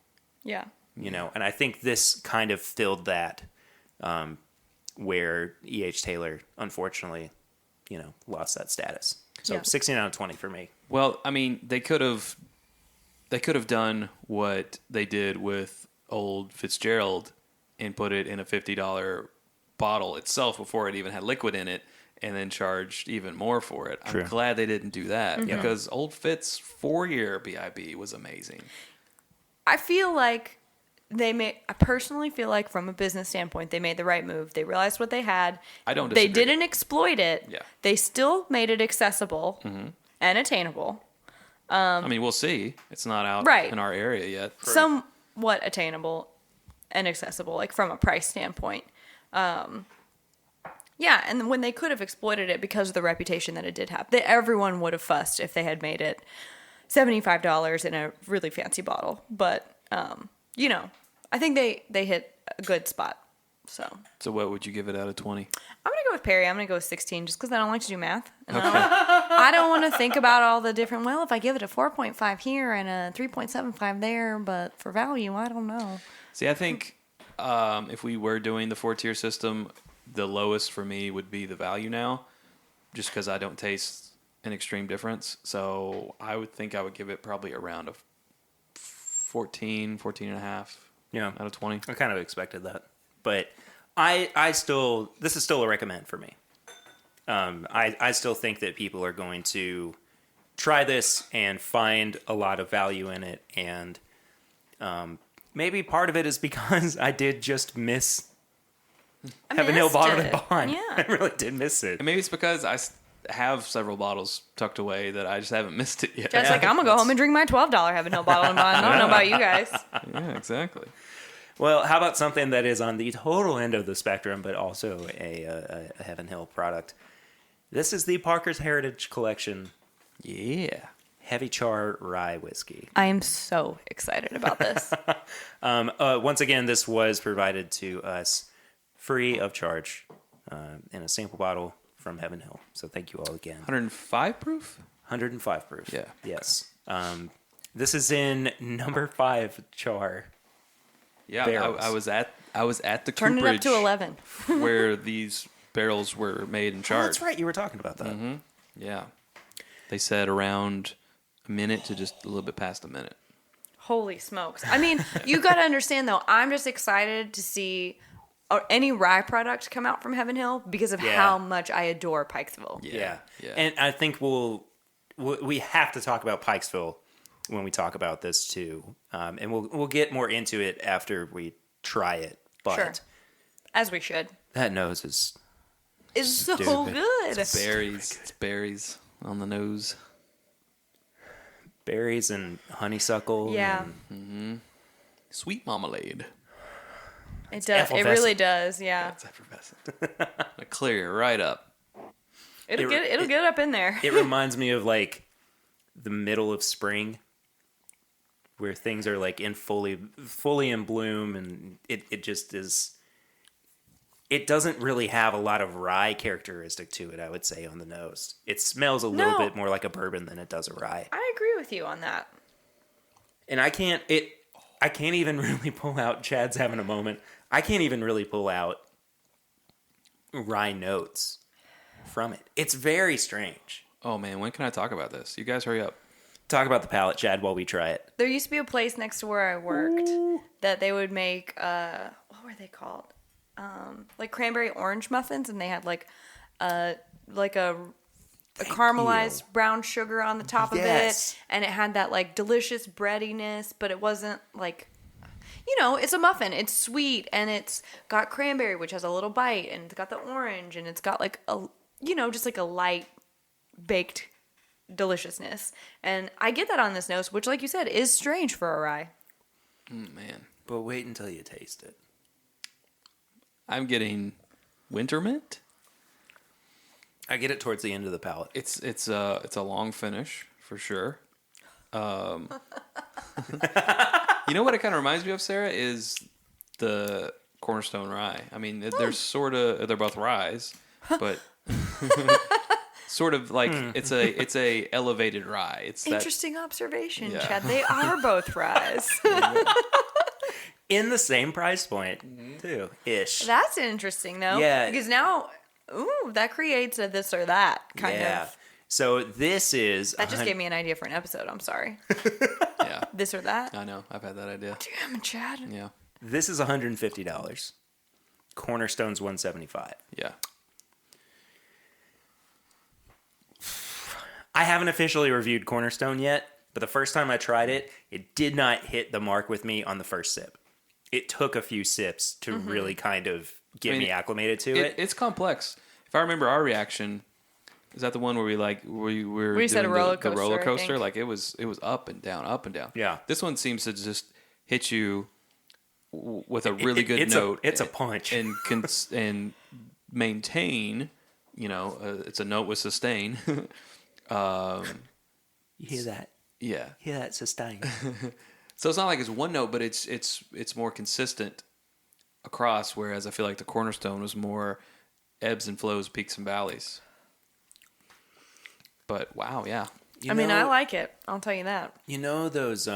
Yeah. And I think this kind of filled that, where E.H. Taylor, unfortunately, lost that status. So Yeah. 16 out of 20 for me. Well, I mean, they could have done what they did with Old Fitzgerald and put it in a $50 bottle itself before it even had liquid in it, and then charged even more for it. True. I'm glad they didn't do that, Mm-hmm. because Old Fitz 4-year BIB was amazing. I feel like I personally feel like from a business standpoint, they made the right move. They realized what they had. I don't They disagree. didn't exploit it. Yeah. They still made it accessible and attainable. I mean, we'll see. It's not out Right. in our area yet. Somewhat attainable and accessible, like from a price standpoint. Yeah, and when they could have exploited it because of the reputation that it did have, everyone would have fussed if they had made it $75 in a really fancy bottle. But I think they hit a good spot. So So what would you give it out of 20? I'm gonna go with Perry. I'm gonna go with 16 just because I don't like to do math. And I don't want to think about all the different. Well, if I give it a 4.5 here and a 3.75 there, but for value, I don't know. See, I think if we were doing the 4-tier system, the lowest for me would be the value now, just because I don't taste an extreme difference. So I would think I would give it probably around a 14 and a half out of 20. I kind of expected that. But I still, this is still a recommend for me. I still think that people are going to try this and find a lot of value in it. And maybe part of it is because I did just miss Heaven Hill Bottled and Bond. Yeah. I really did miss it. And maybe it's because I have several bottles tucked away that I just haven't missed it yet. Just like I'm gonna go home and drink my $12 Heaven Hill bottle and bond. I don't know about you guys. Yeah, exactly. Well, how about something that is on the total end of the spectrum, but also a Heaven Hill product? This is the Parker's Heritage Collection Yeah. Heavy Char Rye Whiskey. I am so excited about this. Once again, this was provided to us free of charge in a sample bottle from Heaven Hill. So thank you all again. 105 proof? 105 proof. Yeah. Yes. This is in number 5 char. Yeah, Barrels. I was at the Turn it up cooperage to 11. where these barrels were made and Oh, charged. that's right. You were talking about that. Mm-hmm. Yeah. They said around a minute to just a little bit past a minute. Holy smokes. I mean, you got to understand, though, I'm just excited to see any rye product come out from Heaven Hill because of how much I adore Pikesville. Yeah. Yeah. And I think we have to talk about Pikesville when we talk about this too. And we'll get more into it after we try it. But Sure. As we should. that nose is It's so Stupid. good. Berries. It's berries on the nose. berries and honeysuckle. Yeah. and- Sweet marmalade. It does. It effervescent. really does. Yeah. That's effervescent. It'll clear right up. It'll get up in there. it reminds me of like the middle of spring, where things are like in fully in bloom, and it just is. It doesn't really have a lot of rye characteristic to it, I would say, on the nose. It smells a little No. bit more like a bourbon than it does a rye. I agree with you on that. And I can't even really pull out. Chad's having a moment. I can't even really pull out rye notes from it. It's very strange. Oh man, when can I talk about this? You guys hurry up. Talk about the palate, Chad, while we try it. There used to be a place next to where I worked that they would make, what were they called? like cranberry orange muffins, and they had like a caramelized brown sugar on the top of it, and it had that like delicious breadiness, but it wasn't like, it's a muffin. It's sweet, and it's got cranberry, which has a little bite, and it's got the orange, and it's got like just like a light baked deliciousness. And I get that on this nose, which, like you said, is strange for a rye. Man. But wait until you taste it. I'm getting winter mint. I get it towards the end of the palate. It's a long finish for sure. You know what it kind of reminds me of, Sarah, is the Cornerstone rye. I mean, they're both ryes, but sort of like it's a elevated rye. It's Interesting observation, Yeah. Chad. They are both ryes. In the same price point, too, ish. That's interesting, though. Yeah. Because now, that creates a this or that kind of. So this is... That just gave me an idea for an episode. I'm sorry. Yeah. This or that? I know. I've had that idea. Damn, Chad. Yeah. This is $150. Cornerstone's $175. Yeah. I haven't officially reviewed Cornerstone yet, but the first time I tried it, it did not hit the mark with me on the first sip. It took a few sips to really kind of get me acclimated to it. It's complex. If I remember our reaction, is that the one where we were said doing a roller the coaster, roller I coaster? think. Like it was up and down, up and down. Yeah. This one seems to just hit you with a really good it's note. It's a punch. And and maintain. It's a note with sustain. You hear that? Yeah. Hear that sustain? So it's not like it's one note, but it's more consistent across. Whereas I feel like the Cornerstone was more ebbs and flows, peaks and valleys. But wow, yeah. I like it. I'll tell you that. You know those...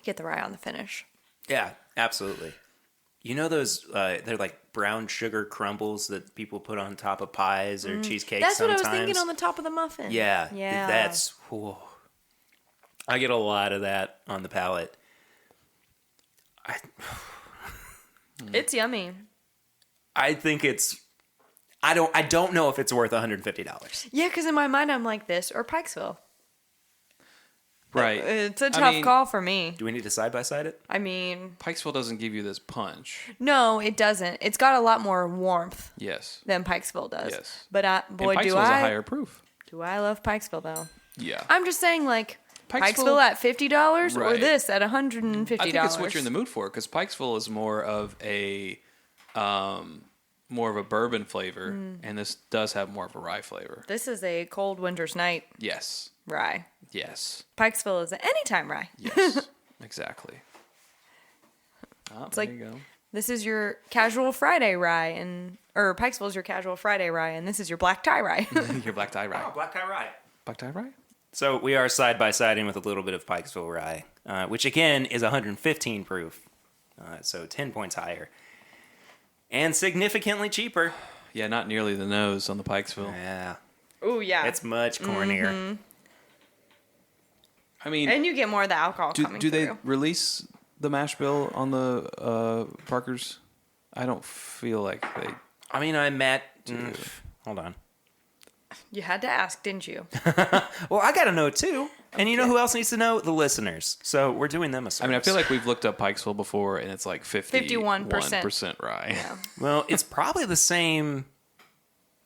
Get the rye on the finish. Yeah, absolutely. You know those... they're like brown sugar crumbles that people put on top of pies or cheesecakes That's sometimes. what I was thinking on the top of the muffin. Yeah. Yeah. That's... Whoa. I get a lot of that on the palate. It's yummy. I think it's... I don't know if it's worth $150. Yeah, because in my mind, I'm like this or Pikesville. Right. It's a tough call for me. Do we need to side-by-side it? I mean, Pikesville doesn't give you this punch. no, it doesn't. It's got a lot more warmth Yes. than Pikesville does. Yes. But And boy, Pikesville's do a I higher proof. love Pikesville though. Yeah. I'm just saying, like Pikesville- Pikesville at $50 or Right. this at $150. I think it's what you're in the mood for, because Pikesville is more of a bourbon flavor, and this does have more of a rye flavor. This is a cold winter's night Yes. rye. Yes. Pikesville is an anytime rye. Yes. Exactly. It's there like- you go. This is your casual Friday rye, or Pikesville is your casual Friday rye, and this is your black tie rye. Your black tie rye. Black tie rye. Black tie rye? So we are side-by-siding with a little bit of Pikesville rye, which again is 115 proof, so 10 points higher. And significantly cheaper. Yeah, not nearly the nose on the Pikesville. Yeah. Oh yeah. It's much cornier. I mean, And you get more of the alcohol do coming they through. release the mash bill on the Parkers? I don't feel like they. I mean, hold on. You had to ask, didn't you? Well, I got to know too. And you know who else needs to know? The listeners. So we're doing them a service. I mean, I feel like we've looked up Pikesville before, and it's like 51% rye. Yeah. Well, it's probably the same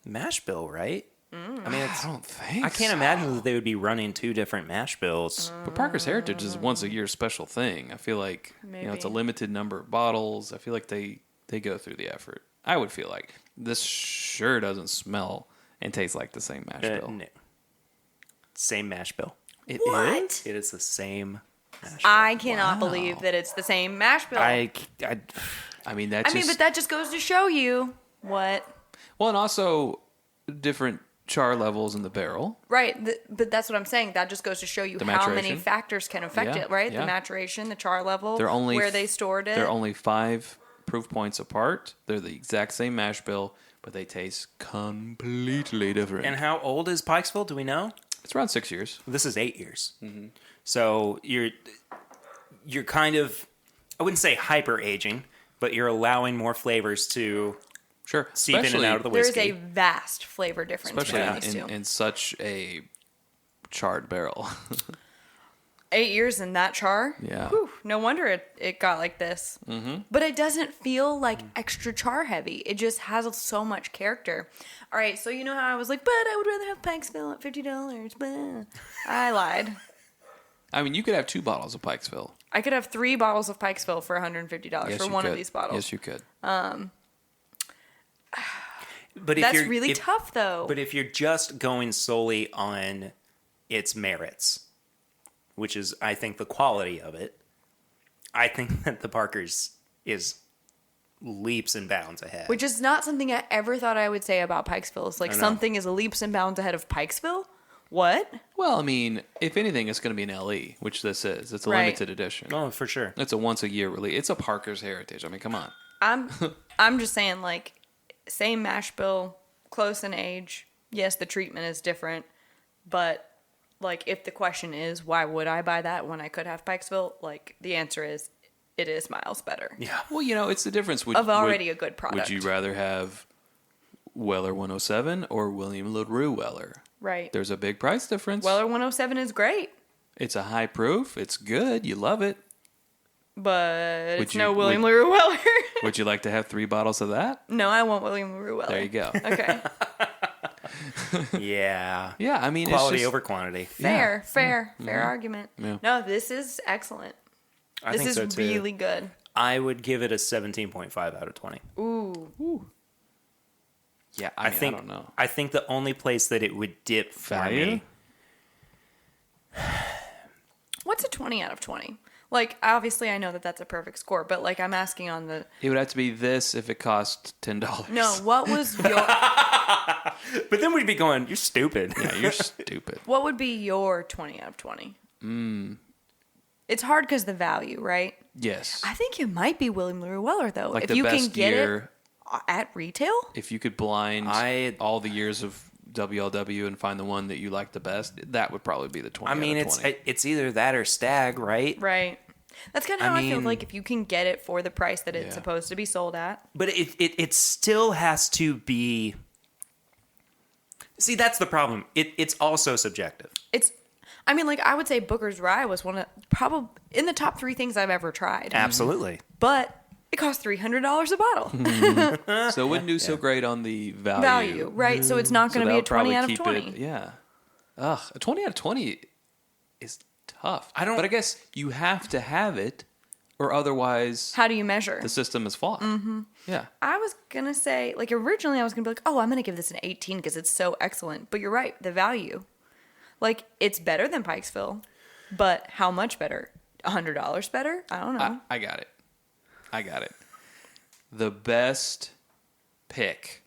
mash bill, right? I mean, I don't think. I can't imagine that they would be running two different mash bills. But Parker's Heritage is once a year special thing. I feel like it's a Maybe. limited number of bottles. I feel like they go through the effort. I would feel like this sure doesn't smell and taste like the same mash bill. No. Same mash bill. It What? is? It is the same mash bill. I cannot believe that it's the same mash bill. I mean, that's just... but that just goes to show you what. Well, and also different char levels in the barrel. Right, but that's what I'm saying. That just goes to show you The how many maturation? factors can affect Yeah, it, right? yeah. The maturation, the char level, They're only where they stored it. They're only 5 proof points apart. They're the exact same mash bill, but they taste completely different. And how old is Pikesville? Do we know? It's around 6 years. This is 8 years. So you're kind of, I wouldn't say hyper aging, but you're allowing more flavors to Sure. seep in and Especially- out of the There's whiskey. a vast flavor difference Especially between these two. in such a charred barrel. 8 years in that char. Yeah. Whew, no wonder it got like this. Mm-hmm. But it doesn't feel like extra char heavy. It just has so much character. All right, so you know how I was like, but I would rather have Pikesville at $50. But I lied. I mean, you could have 2 bottles of Pikesville. I could have 3 bottles of Pikesville for $150 Yes, for you one could. of these bottles. Yes, you could. But if That's you're, really tough, though. But if you're just going solely on its merits, which is, I think, the quality of it, I think that the Parker's is leaps and bounds ahead. Which is not something I ever thought I would say about Pikesville. It's like I know. something is leaps and bounds ahead of Pikesville? What? Well, I mean, if anything, it's going to be an LE, which this is. It's a Right. limited edition. Oh, for sure. It's a once-a-year release. It's a Parker's Heritage. I mean, come on. I'm just saying, like, same mash bill, close in age. Yes, the treatment is different, but like, if the question is why would I buy that when I could have Pikesville, like, the answer is it is miles better. Yeah. Well, you know, it's the difference. Of already a good product. Would you rather have Weller 107 or William LaRue Weller? Right. There's a big price difference. Weller 107 is great, It's a high proof. It's good. You love it. but it's you- no would- William LaRue Weller. Would you like to have 3 bottles of that? No, I want William LaRue Weller. There you go. Okay. Yeah. Yeah, I mean, Quality it's just, over quantity. Fair argument. Yeah. No, this is excellent. I This think is so too. really good. I would give it a 17.5 out of 20. Ooh. Yeah, I think don't know. I think the only place that it would dip for Value? me. What's a 20 out of 20? Like, obviously, I know that that's a perfect score, but like, I'm asking on the. It would have to be this if it cost $10. No, what was your. But then we'd be going, you're stupid. Yeah, you're stupid. What would be your 20 out of 20? It's hard because the value, right? Yes. I think it might be William LaRue Weller, though. Like if the you can best get year, it at retail, if you could blind I- all the years of WLW and find the one that you like the best, that would probably be the 20 I mean, out of it's 20. it's either that or Stag, right? right? That's kind of how I feel mean- like if you can get it for the price that it's Yeah. supposed to be sold at. But it still has to be. See, that's the problem. It's also subjective. It's, I mean, like, I would say Booker's Rye was one of probably in the top 3 things I've ever tried. Absolutely. But it cost $300 a bottle. So it wouldn't do so great on the value. Right? So it's not So going to that be a would 20 probably out of keep 20. it. Yeah. Ugh, a 20 out of 20 is tough. But I guess you have to have it, or otherwise How do you measure? the system is flawed. Mm-hmm. Yeah. I was going to say, like, originally I was going to be like, oh, I'm going to give this an 18 because it's so excellent. But you're right, the value. Like, it's better than Pikesville, but how much better? $100 better? I don't know. I got it. The best pick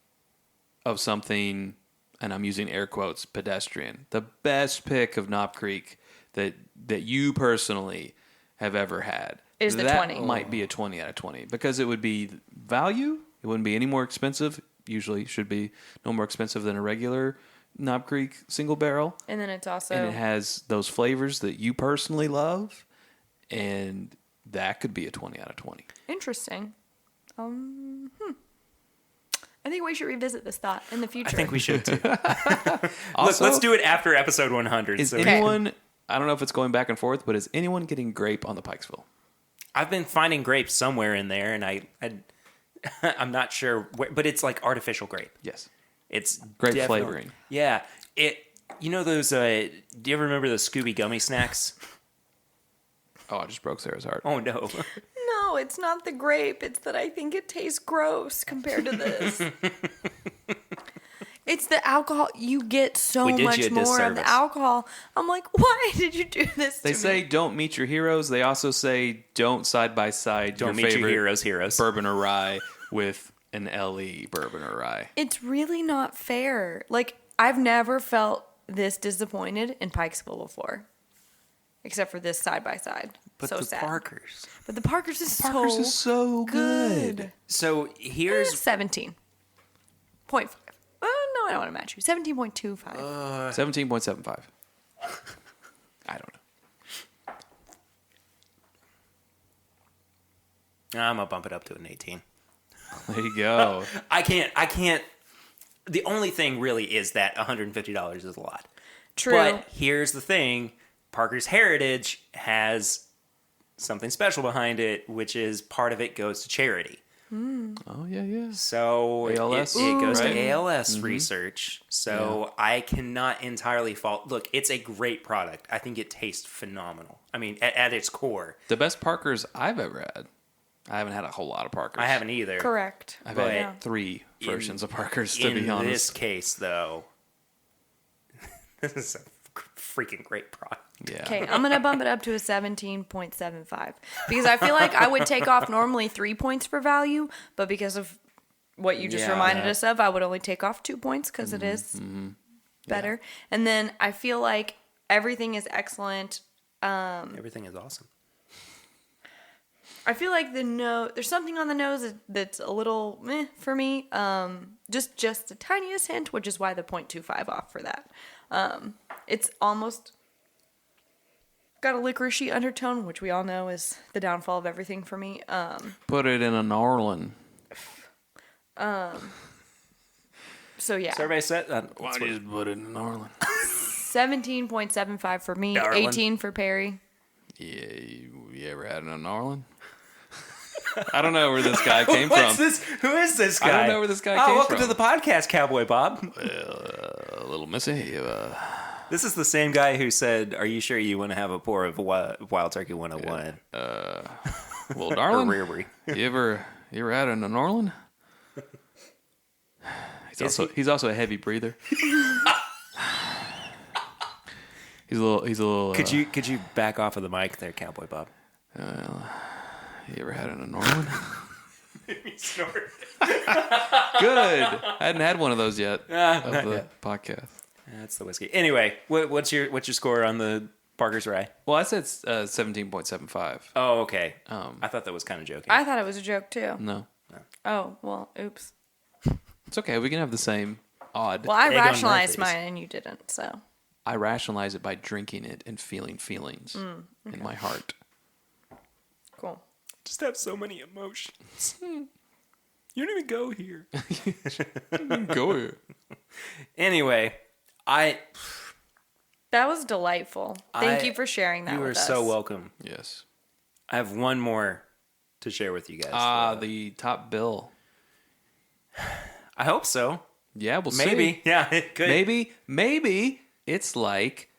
of something, and I'm using air quotes, pedestrian. The best pick of Knob Creek that you personally have ever had Is the that 20. might be a 20 out of 20 because it would be value. It wouldn't be any more expensive. Usually should be no more expensive than a regular Knob Creek single barrel. And then it's also... And it has those flavors that you personally love. And that could be a 20 out of 20. Interesting. I think we should revisit this thought in the future. I think we should too. Also, Let's do it after episode 100. Is so anyone, I don't know if it's going back and forth, but is anyone getting grape on the Pikesville? I've been finding grape somewhere in there, and I'm not sure, but it's like artificial grape. Yes. It's Grape definitely- flavoring. Yeah. You know those, do you ever remember those Scooby gummy snacks? Oh, I just broke Sarah's heart. Oh, no. No, it's not the grape. It's that I think it tastes gross compared to this. It's the alcohol. You get so We did much you a more of disservice. the alcohol. I'm like, why did you do this They to say me? don't meet your heroes. They also say don't side by side Don't your meet your favorite heroes. bourbon or rye with an LE bourbon or rye. It's really not fair. Like, I've never felt this disappointed in Pikesville before. Except for this side by side. But so the sad. Parkers. But the Parkers is Parker's so is so good. So here's 17.5. Oh, no, I don't want to match you. 17.25. 17.75. I don't know. I'm gonna bump it up to an 18. There you go. I can't. The only thing really is that $150 is a lot. True. But here's the thing: Parker's Heritage has something special behind it, which is part of it goes to charity. Oh, yeah. So ALS? it goes Right. to ALS research. So I cannot entirely fault. Look, it's a great product. I think it tastes phenomenal. I mean, at its core, The best Parkers I've ever had. I haven't had a whole lot of Parkers. I haven't either. Correct. I've but had 3 versions of Parkers, to be In honest. this case, though, this is a freaking great product. Yeah. Okay, I'm going to bump it up to a 17.75 because I feel like I would take off normally 3 points for value, but because of what you just Yeah, reminded that- us of, I would only take off 2 points because it is better. And then I feel like everything is excellent. Everything is awesome. I feel like there's something on the nose that's a little meh for me. Just the tiniest hint, which is why the 0.25 off for that. It's almost got a licoricey undertone, which we all know is the downfall of everything for me. Put it in a Norlin. So yeah, So everybody said, Why don't you just put it in a Norlin? 17.75 for me, Darling. 18 for Perry. Yeah, you ever had an Norlin? I don't know where this guy came What's from. this? Who is this guy? I don't know where this guy oh, came welcome from. to the podcast, Cowboy Bob. A little missy. This is the same guy who said, "Are you sure you want to have a pour of Wild Turkey 101?" Well, Or darling, Rearbury. you ever had an Norlin? He's also a heavy breather. He's a little. Could you back off of the mic there, Cowboy Bob? You ever had an Norlin? He snorted. Good. I hadn't had one of those yet of the podcast. That's the whiskey. Anyway, what's your score on the Parker's Rye? Well, I said 17.75. Oh, okay. I thought that was kind of joking. I thought it was a joke too. No, Oh well, oops. it's okay. We can have the same odd. Well, I Egg on rationalized Murphy's. mine and you didn't. So I rationalize it by drinking it and feeling feelings in my heart. cool. Just have so many emotions. You don't even go here. Go here. Anyway, That was delightful. Thank you for sharing that You with are us. so welcome. Yes. I have one more to share with you guys. The top bill. I hope so. Yeah, we'll Maybe. see. Yeah, it could. Maybe it's like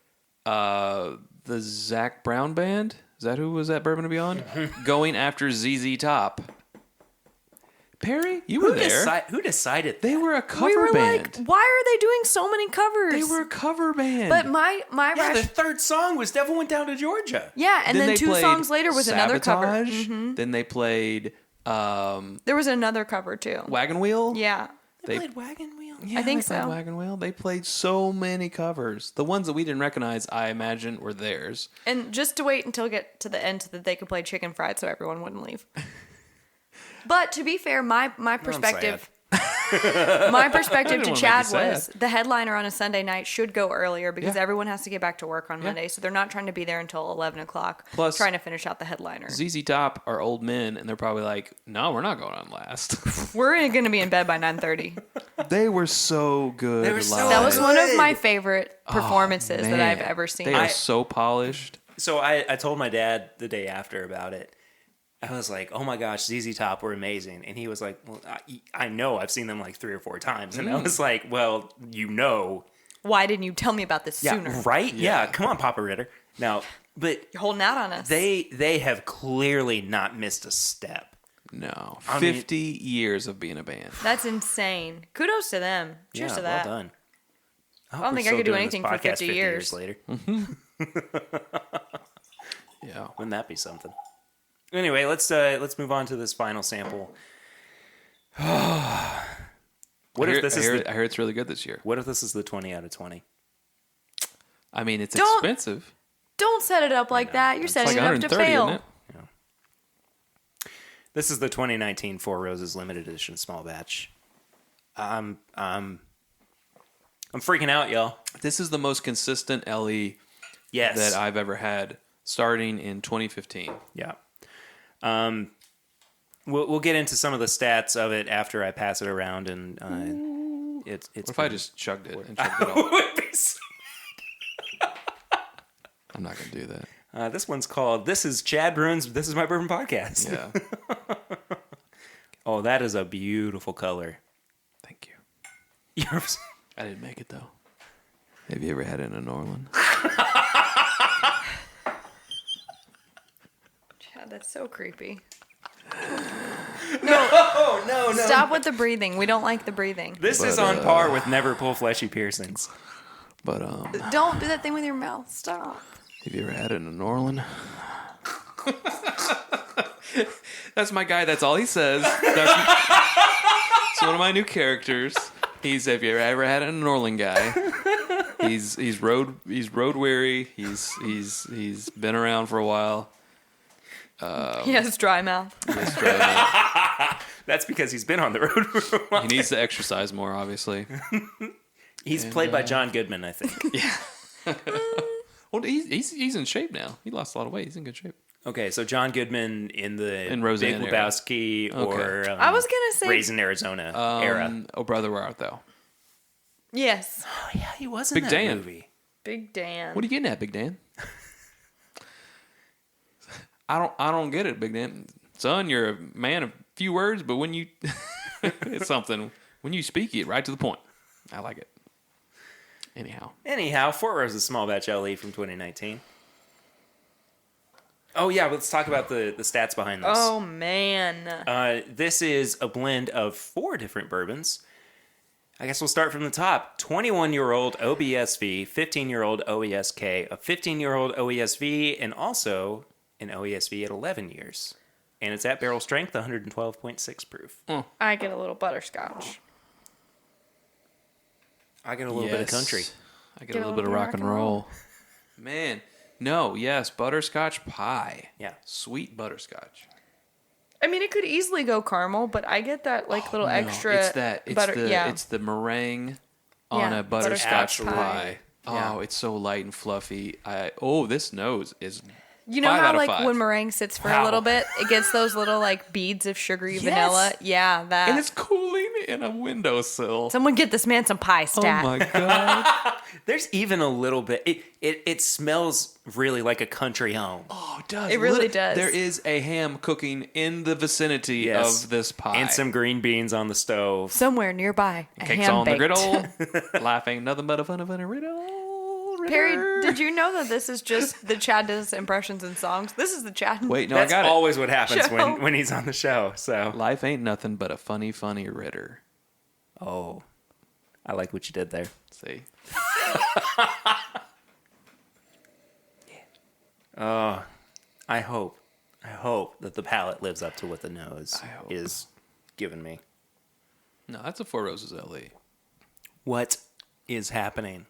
the Zach Brown band. Is that who was at Bourbon and Beyond? Going after ZZ Top. Perry, you were there. Who decided They that? were a cover We were band. like, why are they doing so many covers? They were a cover band. But my Yeah, the ration- third song was Devil Went Down to Georgia. yeah, and then they 2 played songs later was another cover. Sabotage. Then they played There was another cover too. Wagon Wheel. Yeah. They They- played Wagon Wheel. Yeah, I think they played so. Wagon Wheel. They played so many covers. The ones that we didn't recognize, I imagine, were theirs. And just to wait until get to the end so that they could play Chicken Fried so everyone wouldn't leave. But to be fair, my perspective my perspective didn't to wanna Chad make you was sad. the headliner on a Sunday night should go earlier because Yeah. everyone has to get back to work on Monday. So they're not trying to be there until 11 o'clock Plus- trying to finish out the headliner. ZZ Top are old men, and they're probably like, "No, we're not going on last." We're going to be in bed by 9:30. They were so good. They were so live. That was one of Good. my favorite performances that Man, I've ever seen. They are so polished. So I told my dad the day after about it. I was like, "Oh my gosh, ZZ Top were amazing," and he was like, "Well, I know, I've seen them like 3 or 4 times," and I was like, "Well, you know, Why didn't you tell me about this yeah, sooner? right? Yeah, come on, Papa Ritter." Now, but You're holding out on us. they have clearly not missed a step. No, I mean- 50 years of being a band. That's insane. Kudos to them. Cheers Yeah, to that. well done. I don't think I could do anything for 50 years. later. Yeah. Wouldn't that be something? Anyway, let's move on to this final sample. What I if hear, this I is hear, the, I hear it's really good this year. what if this is the 20 out of 20? I mean, it's Don't- expensive. Don't set it up like that. You're It's setting like it up to 130, fail. isn't it? This is the 2019 Four Roses limited edition small batch. I'm freaking out, y'all. This is the most consistent LE Yes. that I've ever had, starting in 2015. Yeah. We'll get into some of the stats of it after I pass it around, and it's. What if I just chugged it and chugged it all? would be so- I'm not gonna do that. this one's called "This is Chad Bruins. This is my bourbon podcast." Yeah. Oh, that is a beautiful color. Thank you. You're- I didn't make it though. Have you ever had it in New Orleans? Chad, that's so creepy. Oh no! Stop with the breathing. We don't like the breathing. This is on par with never pull fleshy piercings. But Don't do that thing with your mouth. Stop. have you ever had it in New Orleans? That's my guy. That's all he says. It's one of my new characters. He's have you ever had it in New Orleans guy? He's road weary. He's been around for a while. He has dry mouth. He's driving. That's because he's been on the road for a while. He needs to exercise more, obviously. He's played by John Goodman, I think. Yeah. Well, he's in shape now. He lost a lot of weight. He's in good shape. Okay, so John Goodman in the In Roseanne Big era. Lebowski or I was gonna say Raising Arizona era. Oh, brother, where art thou? yes. Oh yeah, he was in Big that Dan. movie. Big Dan. What are you getting at, Big Dan? I don't get it, Big Dan. Son, you're a man of few words, but when you it's something. When you speak it right to the point. I like it. Anyhow, Fort Rose's small batch LE from 2019. Oh yeah, let's talk about the stats behind this. Oh man. This is a blend of 4 different bourbons. I guess we'll start from the top. 21-year-old OBSV, 15-year-old OESK, a 15-year-old OESV, and also an OESV at 11 years. And it's at barrel strength, 112.6 proof. I get a little butterscotch. I get a little bit of country. I get a little bit of rock and roll. Man, no, yes, butterscotch pie. Yeah. Sweet butterscotch. I mean, it could easily go caramel, but I get that little extra It's that. It's butter. It's the meringue on Yeah, a butterscotch butterscotch pie. Yeah. Oh, it's so light and fluffy. This nose is. You know 5 how out of like 5. when meringue sits for Wow. a little bit, it gets those little like beads of sugary Yes. vanilla. Yeah, that. And it's cooling in a windowsill. Someone get this man some pie Oh stat. my god! There's even a little bit. It smells really like a country home. Oh, it does. It really does. There is a ham cooking in the vicinity Yes. of this pie. And some green beans on the stove. Somewhere nearby, a cakes ham on baked. the griddle. Life ain't nothing but a fun of a riddle. Perry, did you know that this is just the Chad does impressions and songs? This is the Chad. Wait, no, That's I got it. always what happens Show. when he's on the show. So, Life ain't nothing but a funny ritter. oh, I like what you did there. See? I hope that the palate lives up to what the nose I hope. is giving me. No, that's a Four Roses LE. What is happening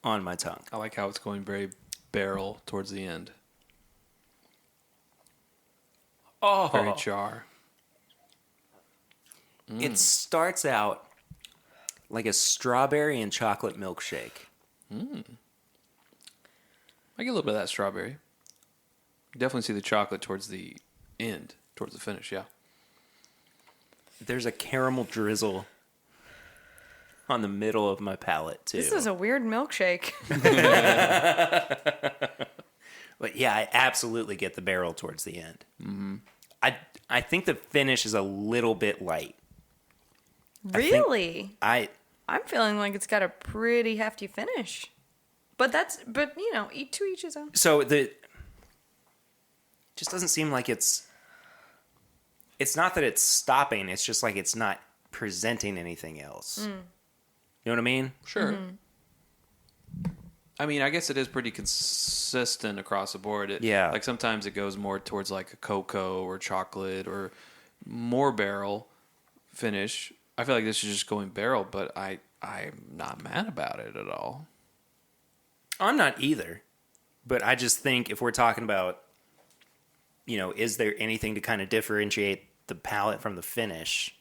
on my tongue? I like how it's going very barrel towards the end. Oh, Very char. it starts out like a strawberry and chocolate milkshake. I get a little bit of that strawberry. You definitely see the chocolate towards the end, towards the finish, yeah. There's a caramel drizzle on the middle of my palate too. This is a weird milkshake. But yeah, I absolutely get the barrel towards the end. Mm-hmm. I think the finish is a little bit light. Really? I'm feeling like it's got a pretty hefty finish. But you know, to each his own. so just doesn't seem like it's not that it's stopping, it's just like it's not presenting anything else. You know what I mean? Sure. I mean, I guess it is pretty consistent across the board. Yeah. Like sometimes it goes more towards like a cocoa or chocolate or more barrel finish. I feel like this is just going barrel, but I'm not mad about it at all. I'm not either. But I just think if we're talking about, you know, is there anything to kind of differentiate the palate from the finish?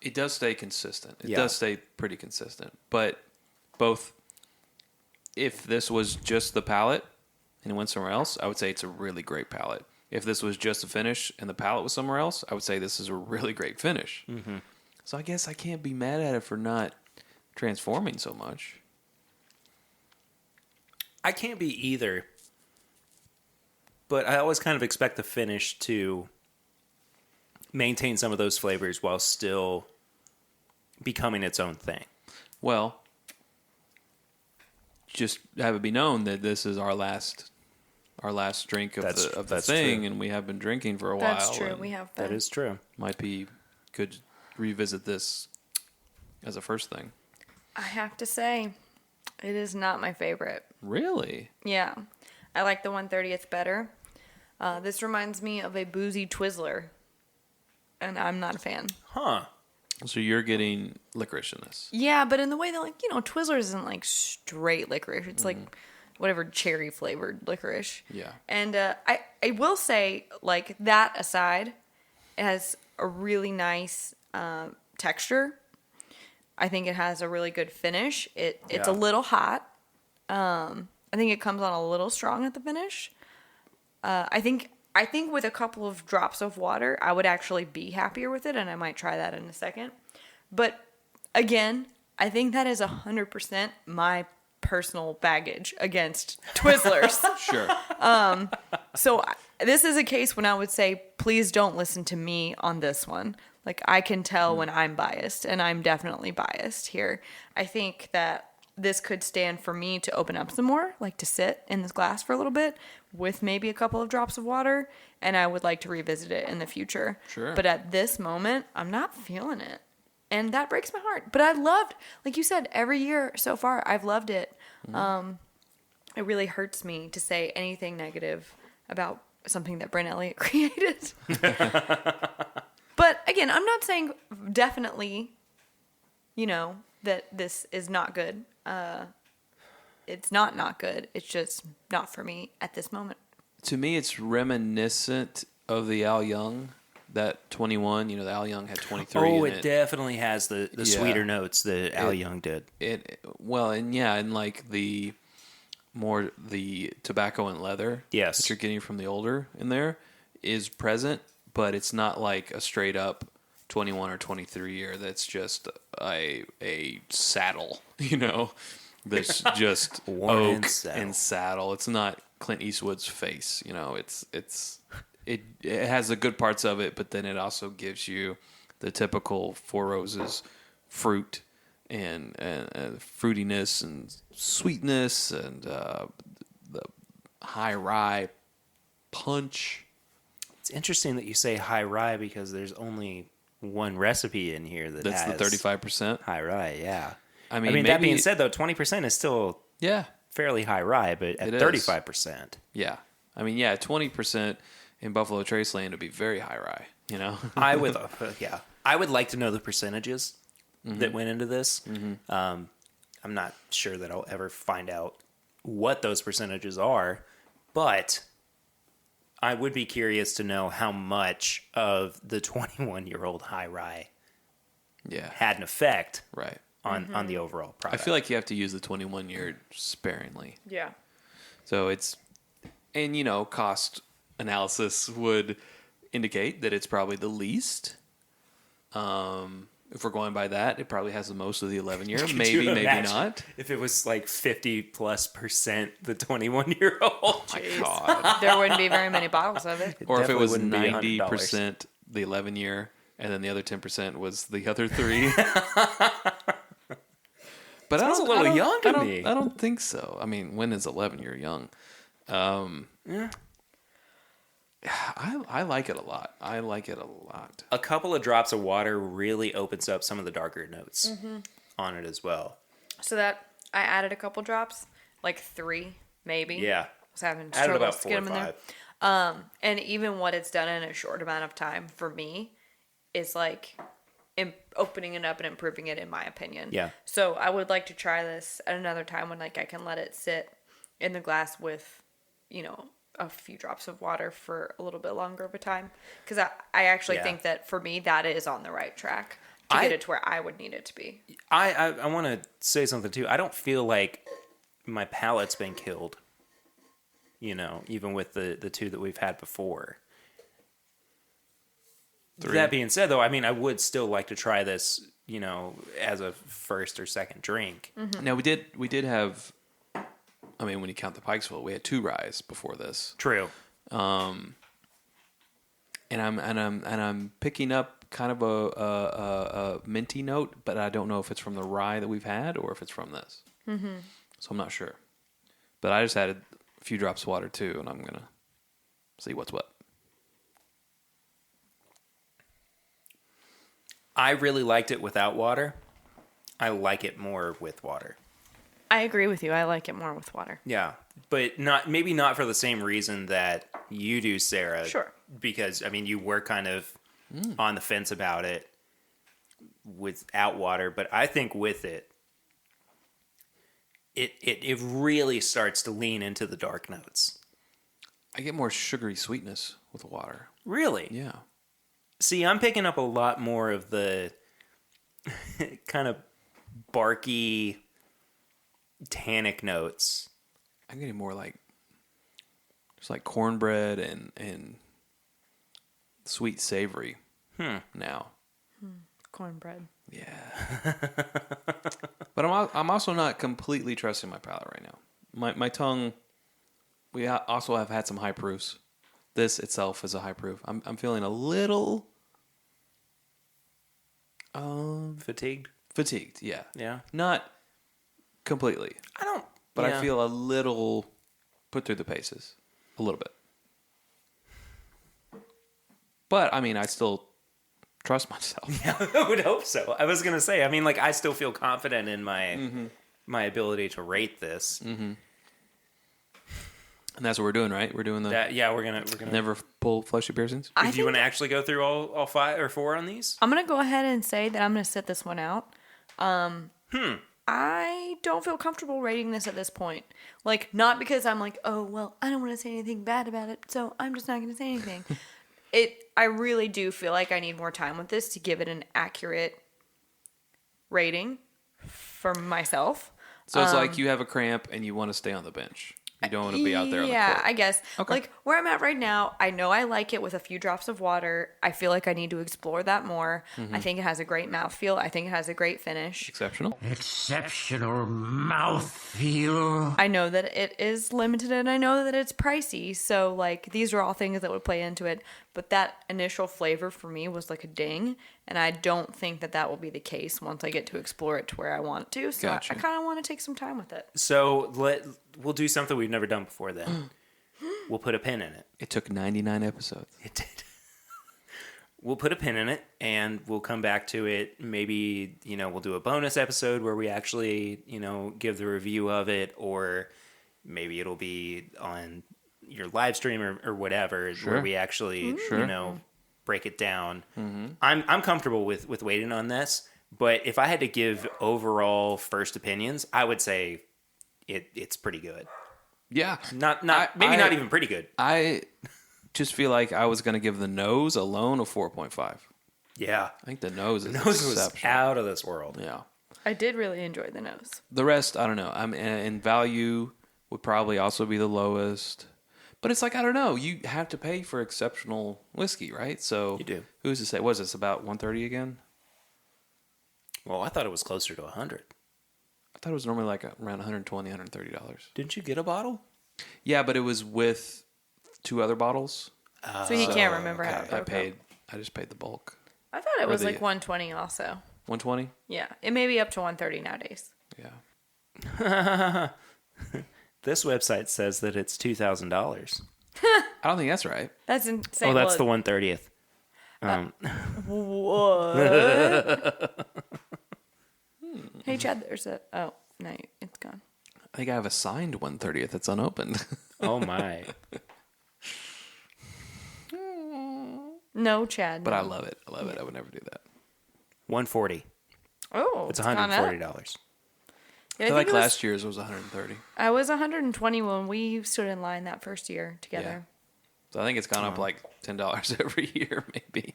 It does stay consistent. It Yeah. does stay pretty consistent. But both, if this was just the palate, and it went somewhere else, I would say it's a really great palate. If this was just a finish and the palate was somewhere else, I would say this is a really great finish. Mm-hmm. So I guess I can't be mad at it for not transforming so much. I can't be either. But I always kind of expect the finish to maintain some of those flavors while still becoming its own thing. Well, just have it be known that this is our last drink of the thing, true. and we have been drinking for a while. That's true. We have been. That is true. Might be good to revisit this as a first thing. I have to say, it is not my favorite. Really? Yeah. I like the 130th better. This reminds me of a boozy Twizzler, and I'm not a fan. Huh. So you're getting licorice in this? Yeah, but in the way that, like, Twizzlers isn't like straight licorice. It's like whatever cherry flavored licorice. Yeah. And I will say, like, that aside, it has a really nice texture. I think it has a really good finish. It's a little hot. I think it comes on a little strong at the finish. I think with a couple of drops of water, I would actually be happier with it, and I might try that in a second. But again, I think that is 100% my personal baggage against Twizzlers. Sure. So this is a case when I would say, please don't listen to me on this one. Like, I can tell when I'm biased, and I'm definitely biased here. I think that this could stand for me to open up some more, like to sit in this glass for a little bit with maybe a couple of drops of water, and I would like to revisit it in the future. Sure. But at this moment, I'm not feeling it. And that breaks my heart. But I loved, like you said, every year so far, I've loved it. It really hurts me to say anything negative about something that Brent Elliott created. But again, I'm not saying definitely, that this is not good. It's not good. It's just not for me at this moment. To me, it's reminiscent of the Al Young, that 21. The Al Young had 23 Oh, in it definitely has the Yeah. sweeter notes that Al Young did. And like the tobacco and leather Yes. that you're getting from the older in there is present, but it's not like a straight up 21 or 23 year that's just a saddle, that's just Worn oak saddle. and saddle. It's not Clint Eastwood's face, it has the good parts of it, but then it also gives you the typical Four Roses fruit and fruitiness and sweetness and the high rye punch. It's interesting that you say high rye because there's only one recipe in here That's has the 35%. high rye. Yeah. I mean, that maybe- being said, though, 20% is still Yeah. fairly high rye, but at It is. 35%. Yeah. 20% in Buffalo Trace Land would be very high rye, I would, I would like to know the percentages that went into this. I'm not sure that I'll ever find out what those percentages are, but I would be curious to know how much of the 21-year-old high rye Yeah. had an effect Right. on the overall I product. feel like you have to use the 21 year sparingly. Yeah. So cost analysis would indicate that it's probably the least. If we're going by that, it probably has the most of the 11 year. Could Maybe, you maybe imagine not. If it was like 50+% the 21-year-old. My God. There wouldn't be very many bottles of it. Or if it definitely was wouldn't be $100. 90% the 11 year, and then the other 10% was the other three. But Sounds a little young to me. I don't think so. I mean, when is 11 year young? Yeah. I like it a lot. A couple of drops of water really opens up some of the darker notes on it as well. So that I added a couple drops, like 3 maybe. Yeah. I was having Added struggles about to 4 get or them in there. 5. And even what it's done in a short amount of time for me is like opening it up and improving it, in my opinion. Yeah. So I would like to try this at another time when like I can let it sit in the glass with, a few drops of water for a little bit longer of a time. Because I actually think that for me, that is on the right track to get it to where I would need it to be. I want to say something too. I don't feel like my palate's been killed even with the two that we've had before. 3. That being said, though, I mean, I would still like to try this, as a first or second drink. Mm-hmm. Now we did have, I mean, when you count the Pikesville, we had 2 ryes before this. True. And I'm picking up kind of a minty note, but I don't know if it's from the rye that we've had or if it's from this. Mm-hmm. So I'm not sure. But I just added a few drops of water too, and I'm gonna see what's what. I really liked it without water. I like it more with water. I agree with you. I like it more with water. Yeah, but maybe not for the same reason that you do, Sarah. Sure. Because, I mean, you were kind of on the fence about it without water, but I think with it, it really starts to lean into the dark notes. I get more sugary sweetness with water. Really? Yeah. See, I'm picking up a lot more of the kind of barky, tannic notes. I'm getting more like just like cornbread and sweet savory now. Cornbread. Yeah. But I'm also not completely trusting my palate right now. My tongue. We also have had some high proofs. This itself is a high proof. I'm feeling a little Fatigued? fatigued. Yeah. Yeah. Not completely, I don't... but yeah. I feel a little put through the paces, a little bit. But I mean, I still trust myself. Yeah, I would hope so. I was going to say, I mean, like, I still feel confident in my ability to rate this. Mm-hmm. And that's what we're doing, right? We're doing the Yeah, we're gonna never pull fleshy piercings. Do you want to actually go through all 5 or 4 on these? I'm going to go ahead and say that I'm going to sit this one out. I don't feel comfortable rating this at this point. Like, not because I'm like, oh, well, I don't want to say anything bad about it, so I'm just not going to say anything. I really do feel like I need more time with this to give it an accurate rating for myself. So it's like you have a cramp and you want to stay on the bench. You don't want to be out there on the court. Yeah, I guess. Okay. Like, where I'm at right now, I know I like it with a few drops of water. I feel like I need to explore that more. I think it has a great mouthfeel. I think it has a great finish. Exceptional. Exceptional mouthfeel. I know that it is limited and I know that it's pricey. So, like, these are all things that would play into it. But that initial flavor for me was like a ding. And I don't think that will be the case once I get to explore it to where I want to. So Gotcha. I kind of want to take some time with it. So we'll do something we've never done before then. We'll put a pin in it. It took 99 episodes. It did. We'll put a pin in it and we'll come back to it. Maybe, we'll do a bonus episode where we actually, give the review of it, or maybe it'll be on your live stream or whatever, Sure. where we actually, Sure. break it down. Mm-hmm. I'm comfortable with waiting on this, but if I had to give overall first opinions, I would say it's pretty good. Yeah. Not even pretty good. I just feel like I was going to give the nose alone a 4.5. Yeah. I think the nose is Was exceptional. out of this world. Yeah. I did really enjoy the nose. The rest, I don't know. In value would probably also be the lowest. But it's like, I don't know. You have to pay for exceptional whiskey, right? So You do. Who's to say? Was this about 130 again? Well, I thought it was closer to 100. I thought it was normally like around $120, $130. Didn't you get a bottle? Yeah, but it was with 2 other bottles. So he can't remember how it I broke up. I just paid the bulk. I thought it Or was the- like 120 also. 120? Yeah, it may be up to 130 nowadays. Yeah. This website says that it's $2,000. I don't think that's right. That's insane. Oh, that's the Well, 1/30th. What? Hey, Chad, there's a... Oh, no, it's gone. I think I have a signed 130th that's unopened. Oh, my. No, Chad. But no. I love it. I love it. I would never do that. 140. Oh, It's gone up. $140. Yeah, I feel like it was, last year's was 130. I was 120 when we stood in line that first year together. So I think it's gone up like $10 every year, maybe.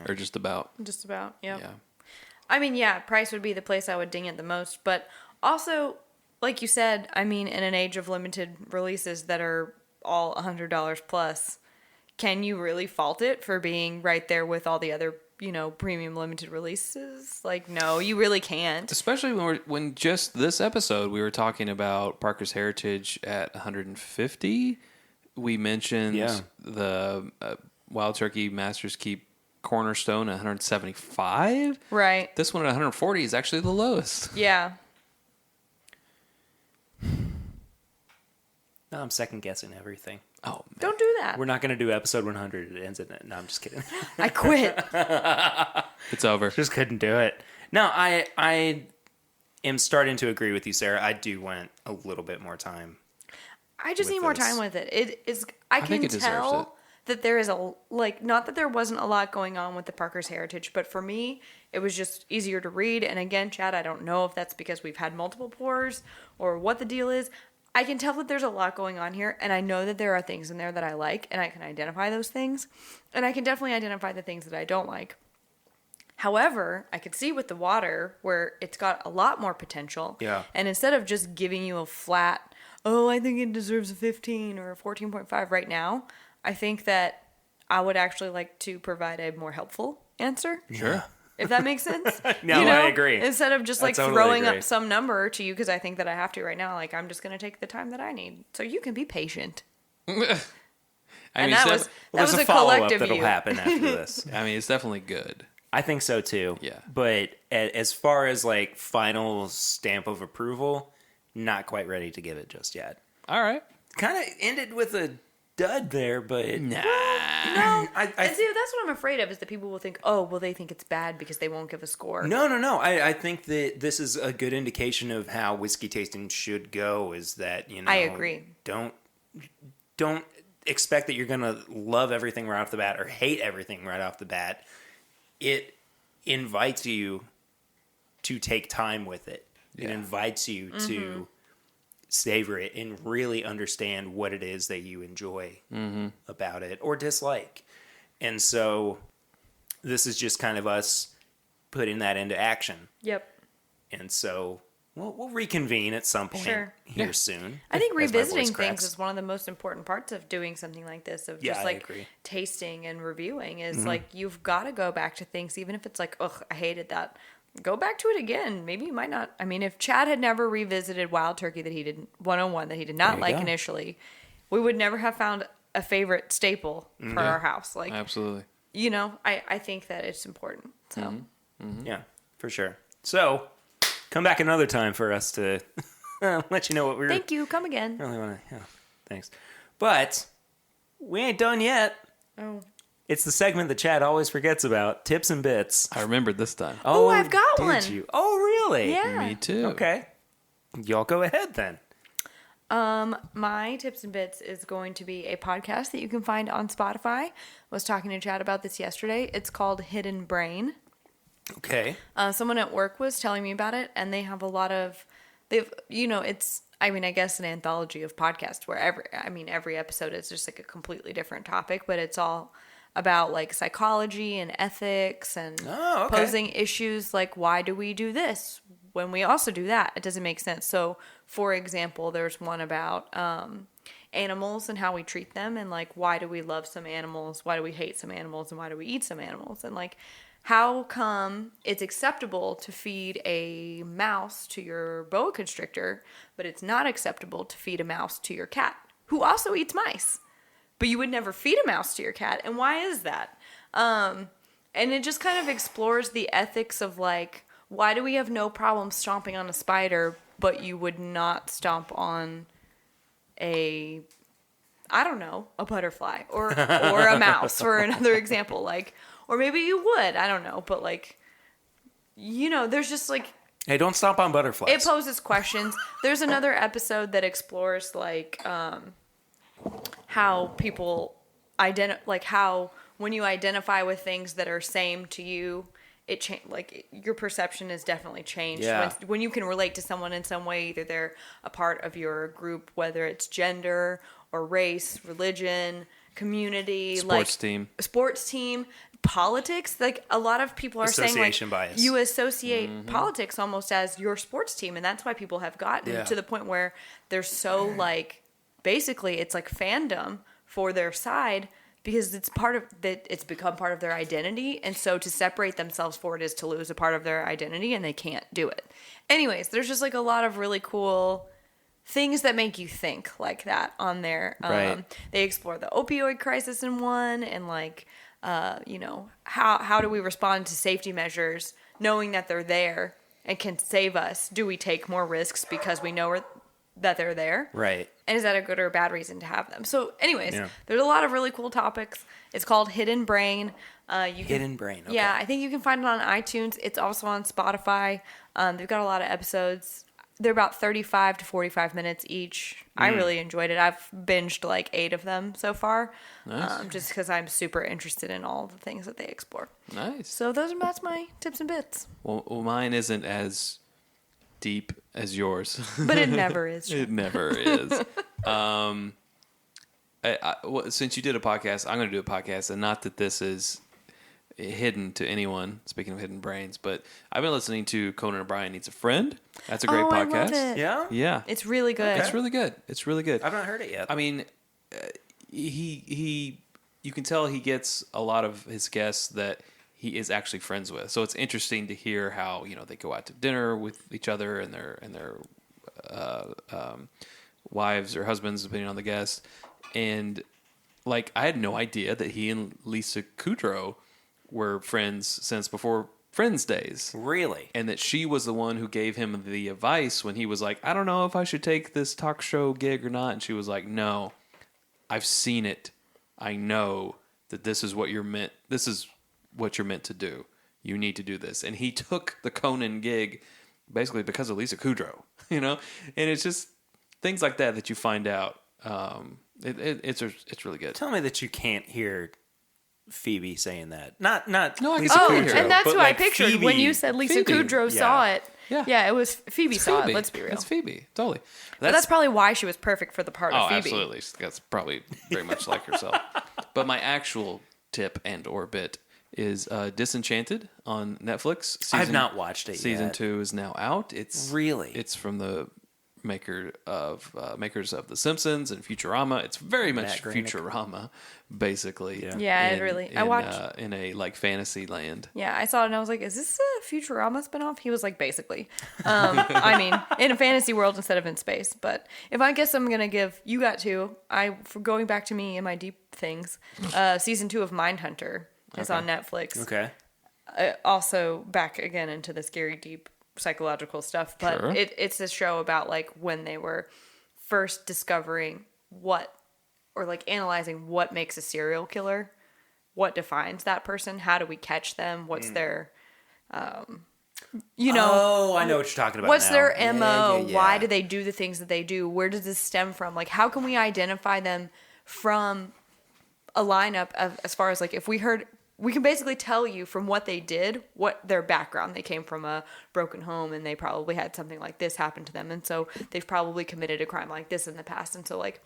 Or just about. Just about, yep. Yeah. I mean, yeah, price would be the place I would ding it the most. But also, like you said, I mean, in an age of limited releases that are all $100 plus, can you really fault it for being right there with all the other, premium limited releases? Like, no, you really can't. Especially when just this episode we were talking about Parker's Heritage at 150. We mentioned the Wild Turkey Masters Keep Cornerstone at 175. Right. This one at 140 is actually the lowest. Yeah. No, I'm second guessing everything. Oh, man. Don't do that. We're not going to do episode 100. It ends at... No, I'm just kidding. I quit. It's over. Just couldn't do it. No, I am starting to agree with you, Sarah. I do want a little bit more time. I just with need more this. time with it. It is. I can think it deserves tell it. that there is not that there wasn't a lot going on with the Parker's Heritage, but for me, it was just easier to read. And again, Chad, I don't know if that's because we've had multiple pours or what the deal is. I can tell that there's a lot going on here, and I know that there are things in there that I like, and I can identify those things, and I can definitely identify the things that I don't like. However, I could see with the water where it's got a lot more potential. Yeah. And instead of just giving you a flat, I think it deserves a 15 or a 14.5 right now, I think that I would actually like to provide a more helpful answer. Sure. If that makes sense. No, I agree. Instead of just I like totally throwing agree. up some number to you because I think that I have to right now. Like, I'm just going to take the time that I need. So you can be patient. I mean, That was There's a follow-up collective that'll you. happen after this. it's definitely good. I think so too. Yeah. But as far as like final stamp of approval, not quite ready to give it just yet. All right. Kind of ended with a dud there, but Nah. No. I And see, that's what I'm afraid of is that people will think, they think it's bad because they won't give a score. no. I think that this is a good indication of how whiskey tasting should go. Is that I agree. Don't expect that you're gonna love everything right off the bat or hate everything right off the bat. It invites you to take time with it. It invites you to savor it and really understand what it is that you enjoy about it or dislike. And so this is just kind of us putting that into action. Yep. And so we'll reconvene at some point here soon. I think as my voice revisiting cracks. things is one of the most important parts of doing something like this, of Yeah, just I like agree. tasting and reviewing is like, you've got to go back to things, even if it's like, I hated that. Go back to it again. Maybe you might not. I mean, if Chad had never revisited Wild Turkey that he did 101 that he did not like initially, we would never have found a favorite staple for our house. Like, Absolutely. I think that it's important. So Yeah, for sure. So come back another time for us to let you know what we thank you. Come again. really want to. Yeah, thanks. But we ain't done yet. Oh. It's the segment that Chad always forgets about, tips and bits. I remembered this time. Oh, I've got did one. You? Oh, really? Yeah. Me too. Okay. Y'all go ahead then. My tips and bits is going to be a podcast that you can find on Spotify. I was talking to Chad about this yesterday. It's called Hidden Brain. Okay. Someone at work was telling me about it, and they have a lot of, it's, I guess an anthology of podcasts where every episode is just like a completely different topic, but it's all about like psychology and ethics and posing issues like, why do we do this when we also do that? It doesn't make sense. So, for example, there's one about animals and how we treat them, and like, why do we love some animals, why do we hate some animals, and why do we eat some animals, and like, how come it's acceptable to feed a mouse to your boa constrictor, but it's not acceptable to feed a mouse to your cat, who also eats mice? But you would never feed a mouse to your cat, and why is that? And it just kind of explores the ethics of like, why do we have no problem stomping on a spider, but you would not stomp on a butterfly or a mouse, for another example, like. Or maybe you would. I don't know. But, like, there's just, like... Hey, don't stomp on butterflies. It poses questions. There's another episode that explores, like, how people... how when you identify with things that are same to you, your perception is definitely changed. Yeah. When you can relate to someone in some way, either they're a part of your group, whether it's gender or race, religion, community, Sports team, politics. Like, a lot of people are saying, like, Association bias. you associate politics almost as your sports team, and that's why people have gotten to the point where they're so like basically it's like fandom for their side because it's part of that. It's become part of their identity. And so to separate themselves for it is to lose a part of their identity, and they can't do it. Anyways, there's just like a lot of really cool things that make you think like that on there. Right. They explore the opioid crisis in one, and like, how do we respond to safety measures knowing that they're there and can save us? Do we take more risks because we know that they're there? Right. And is that a good or a bad reason to have them? So anyways, there's a lot of really cool topics. It's called Hidden Brain. Hidden Brain. Okay. Yeah, I think you can find it on iTunes. It's also on Spotify. They've got a lot of episodes. They're about 35 to 45 minutes each. I really enjoyed it. I've binged like 8 of them so far. Nice. Just because I'm super interested in all the things that they explore. Nice. So that's my tips and bits. Well, mine isn't as deep as yours. But it never is. It never is. Since you did a podcast, I'm going to do a podcast, and not that this is hidden to anyone. Speaking of hidden brains, but I've been listening to Conan O'Brien Needs a Friend. That's a great podcast. I love it. Yeah? Yeah, It's really good. it's really good. It's really good. I've not heard it yet. I mean, he you can tell he gets a lot of his guests that he is actually friends with. So it's interesting to hear how they go out to dinner with each other and their wives or husbands, depending on the guest. And like, I had no idea that he and Lisa Kudrow were friends since before Friends days. Really? And that she was the one who gave him the advice when he was like, I don't know if I should take this talk show gig or not. And she was like, no, I've seen it. I know that this is what you're meant. This is what you're meant to do. You need to do this. And he took the Conan gig basically because of Lisa Kudrow, And it's just things like that you find out. It's really good. Tell me that you can't hear Phoebe saying that. Not No, I Lisa can Oh, Kudrow, and that's but who like I pictured Phoebe. when you said Lisa Phoebe. Kudrow Yeah. saw it. Yeah. It was Phoebe It's saw Phoebe. it. Let's be real. It's Phoebe. Totally. But that's probably why she was perfect for the part of Phoebe. Absolutely. That's probably very much like herself. But my actual tip and or bit is Disenchanted on Netflix. I've not watched it yet. Season 2 is now out. It's Really? It's from the makers of The Simpsons and Futurama. It's very much Matt Groening. Futurama, basically. Yeah, it really- I watched- in a like fantasy land. Yeah, I saw it and I was like, is this a Futurama spinoff? He was like, basically. I mean, in a fantasy world instead of in space. But if I guess I'm going to give, you got to, for going back to me and my deep things, season 2 of Mindhunter is on Netflix. Okay. Also back again into the scary, deep psychological stuff. But Sure. it's a show about like when they were first discovering analyzing what makes a serial killer, what defines that person, how do we catch them, what's their, Oh, I know what you're talking about. what's now. their Yeah, MO, yeah, yeah. why do they do the things that they do, where does this stem from, like how can we identify them from a lineup of, as far as like if we can basically tell you from what they did, what their background. They came from a broken home and they probably had something like this happen to them. And so they've probably committed a crime like this in the past. And so like,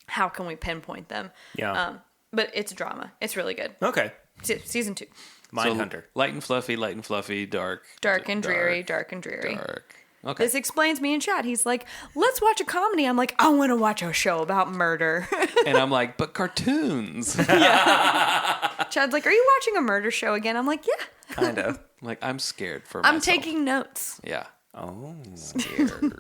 how can we pinpoint them? Yeah. But it's a drama. It's really good. Okay. Season 2. Mindhunter. So, light and fluffy, dark. Dark and dreary, dark and dreary. Dark. Okay. This explains me in chat. He's like, let's watch a comedy. I'm like, I want to watch a show about murder. And I'm like, but cartoons. Chad's like, are you watching a murder show again? I'm like, yeah. Kind of. Like, I'm scared for I'm myself. taking notes. Yeah. Oh. Scared.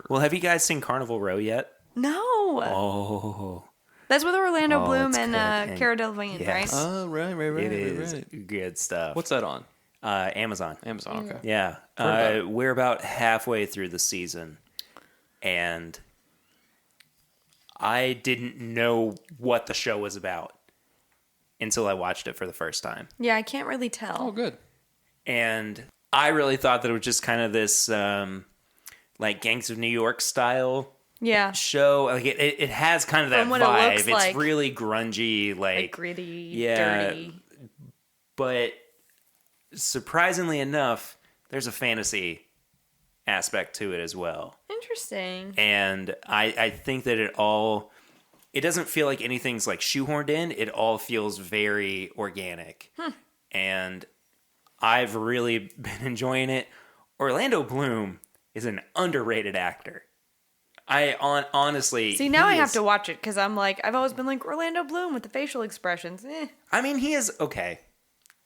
Well, have you guys seen Carnival Row yet? No. Oh. That's with Orlando Bloom it's and good. And Cara Delevingne, yes. right? Oh, right. It is good stuff. What's that on? Amazon? Amazon, okay. Yeah. Heard about We're about halfway through the season, and I didn't know what the show was about until I watched it for the first time. Yeah, I can't really tell. Oh, good. And I really thought that it was just kind of this like Gangs of New York style Yeah. show. Like it has kind of that From what it vibe. looks It's like. really grungy, Like gritty, yeah. dirty. But surprisingly enough, there's a fantasy aspect to it as well. Interesting. And I think that it doesn't feel like anything's like shoehorned in. It all feels very organic. And I've really been enjoying it. Orlando Bloom is an underrated actor. Honestly. See, now I have to watch it because I'm like, I've always been like Orlando Bloom with the facial expressions. I mean, he is okay.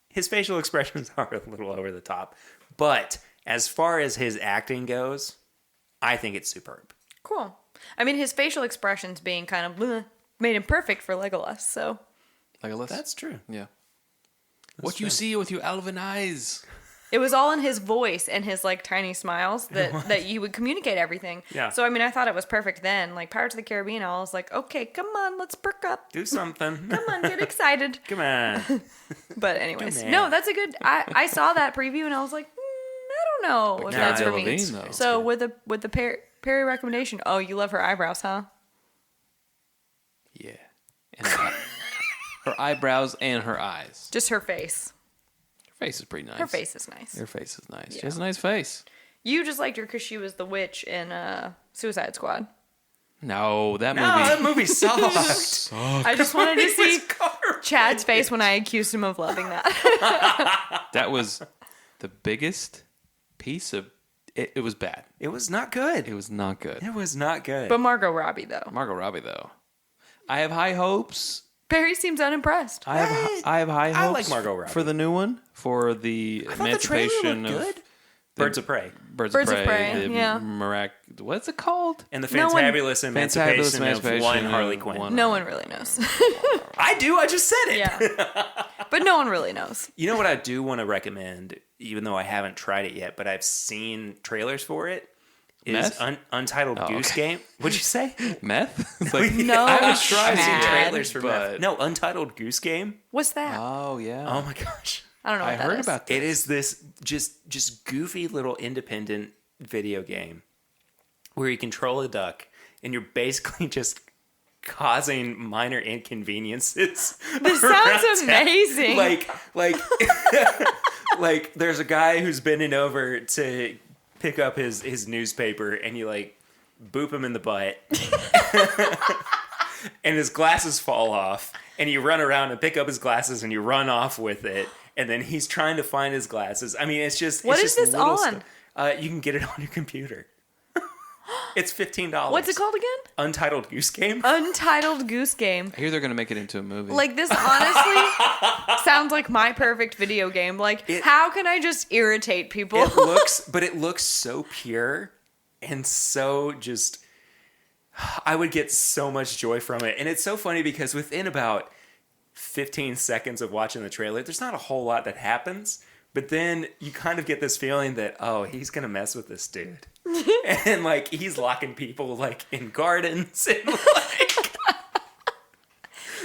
His facial expressions are a little over the top, but as far as his acting goes, I think it's superb. Cool. I mean, his facial expressions being kind of bleh, made him perfect for Legolas. So Legolas. That's true. Yeah. What you see with your elven eyes. it was all in his voice and his like tiny smiles that you would communicate everything. Yeah. So I mean, I thought it was perfect then. Like Pirates of the Caribbean, I was like, okay, come on, let's perk up. Do something. Come on, get excited. Come on. But anyways, Come on. no, that's a good. I saw that preview and I was like, I don't know if Nah, that's for me. Levine, though. So with the Perry recommendation, oh, you love her eyebrows, huh? Yeah. And her eyebrows and her eyes. Just her face. Her face is pretty nice. Her face is nice. Her face is nice. She Yeah. has a nice face. You just liked her because she was the witch in Suicide Squad. No, that movie. No, that movie sucked. I just wanted to see garbage. Chad's face when I accused him of loving that. That was the biggest piece of it. It was bad. It was not good. It was not good. It was not good. But Margot Robbie, though. Margot Robbie, though. I have high hopes. Perry seems unimpressed. I have high hopes. I like Margot Robbie. for the new one, for the I thought the trailer emancipation looked of good. Birds of Prey. Birds Birds of of Prey. Prey, the yeah. What's it called? And the No one- fantabulous emancipation of one Harley Quinn. No one really knows. I do. I just said it. Yeah. But no one really knows. You know what I do want to recommend, even though I haven't tried it yet, but I've seen trailers for it, is Meth? Untitled Goose okay. Game. What'd you say? Meth? It's like, No, I would I've try seen Chad. trailers for but- Meth. No, Untitled Goose Game. What's that? oh yeah. Oh my gosh. I don't know what I that heard is. about this. It is this just goofy little independent video game where you control a duck and you're basically just causing minor inconveniences. This around sounds town. amazing. Like like there's a guy who's bending over to pick up his newspaper and you like boop him in the butt and his glasses fall off and you run around and pick up his glasses and you run off with it and then he's trying to find his glasses. I mean, it's just What it's is just this little on? You can get it on your computer. It's $15. What's it called again? Untitled Goose Game. Untitled Goose Game. I hear they're gonna make it into a movie. Like, this honestly sounds like my perfect video game. Like, how can I just irritate people? It looks so pure and so just. I would get so much joy from it, and it's so funny because within about 15 seconds of watching the trailer, there's not a whole lot that happens, but then you kind of get this feeling that he's gonna mess with this dude, and like he's locking people like in gardens and like.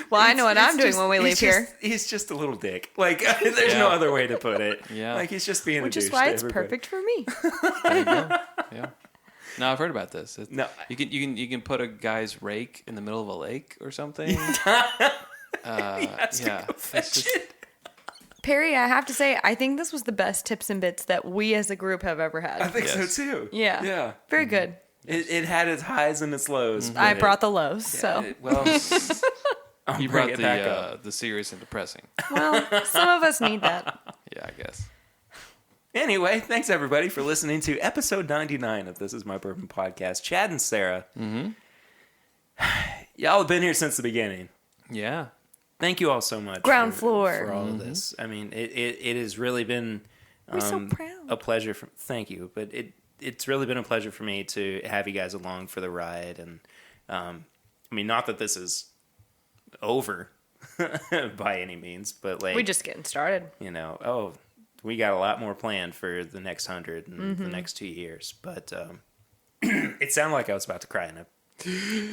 Well, I know what I'm doing just- when we leave here. He's just a little dick. Like, there's no other way to put it. Yeah. Like, he's just being Which a is douche why to it's everybody. perfect for me. There you go. Yeah. No, I've heard about this. No. You can put a guy's rake in the middle of a lake or something. Yeah. It's just- Perry, I have to say, I think this was the best tips and bits that we as a group have ever had. I think Yes. so too. Yeah. Yeah. Very good. It had its highs and its lows. I but brought the lows, so. well, I'll you bring brought it back up. the serious and depressing. Well, some of us need that. Yeah, I guess. Anyway, thanks everybody for listening to episode 99 of This Is My Bourbon podcast. Chad and Sarah, y'all have been here since the beginning. Yeah. Thank you all so much. Ground for floor. all of this. I mean, it has really been We're so proud. a pleasure. Thank you, but it's really been a pleasure for me to have you guys along for the ride. And I mean, not that this is over by any means, but like We're just getting started. we got a lot more planned for the next 100 and the next 2 years. But it sounded like I was about to cry, and I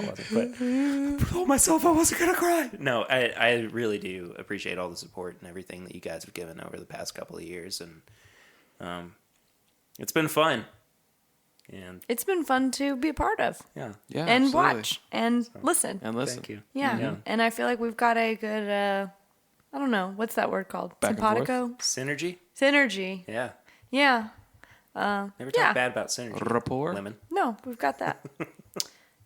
wasn't. But I told myself I wasn't gonna cry. No, I really do appreciate all the support and everything that you guys have given over the past couple of years, and it's been fun. And It's been fun to be a part of yeah, Yeah. and absolutely. watch and listen. And listen. thank you. Yeah. And I feel like we've got a good, I don't know, what's that word called? Back and forth? Simpatico? Synergy. Synergy. Yeah, Yeah. never Yeah. talk bad about synergy. Rapport. Lemon. No, we've got that.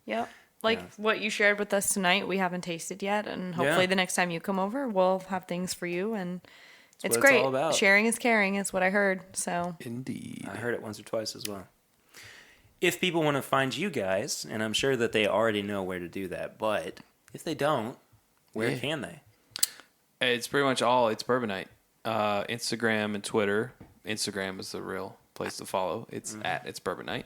Yep. Like Yeah. what you shared with us tonight, we haven't tasted yet. And hopefully Yeah. the next time you come over, we'll have things for you. And it's what it's great. all about. Sharing is caring is what I heard. So Indeed. I heard it once or twice as well. if people want to find you guys, and I'm sure that they already know where to do that, but if they don't, where can they? It's pretty much all. It's Bourbonite. Instagram and Twitter. Instagram is the real place to follow. It's at It's Bourbonite.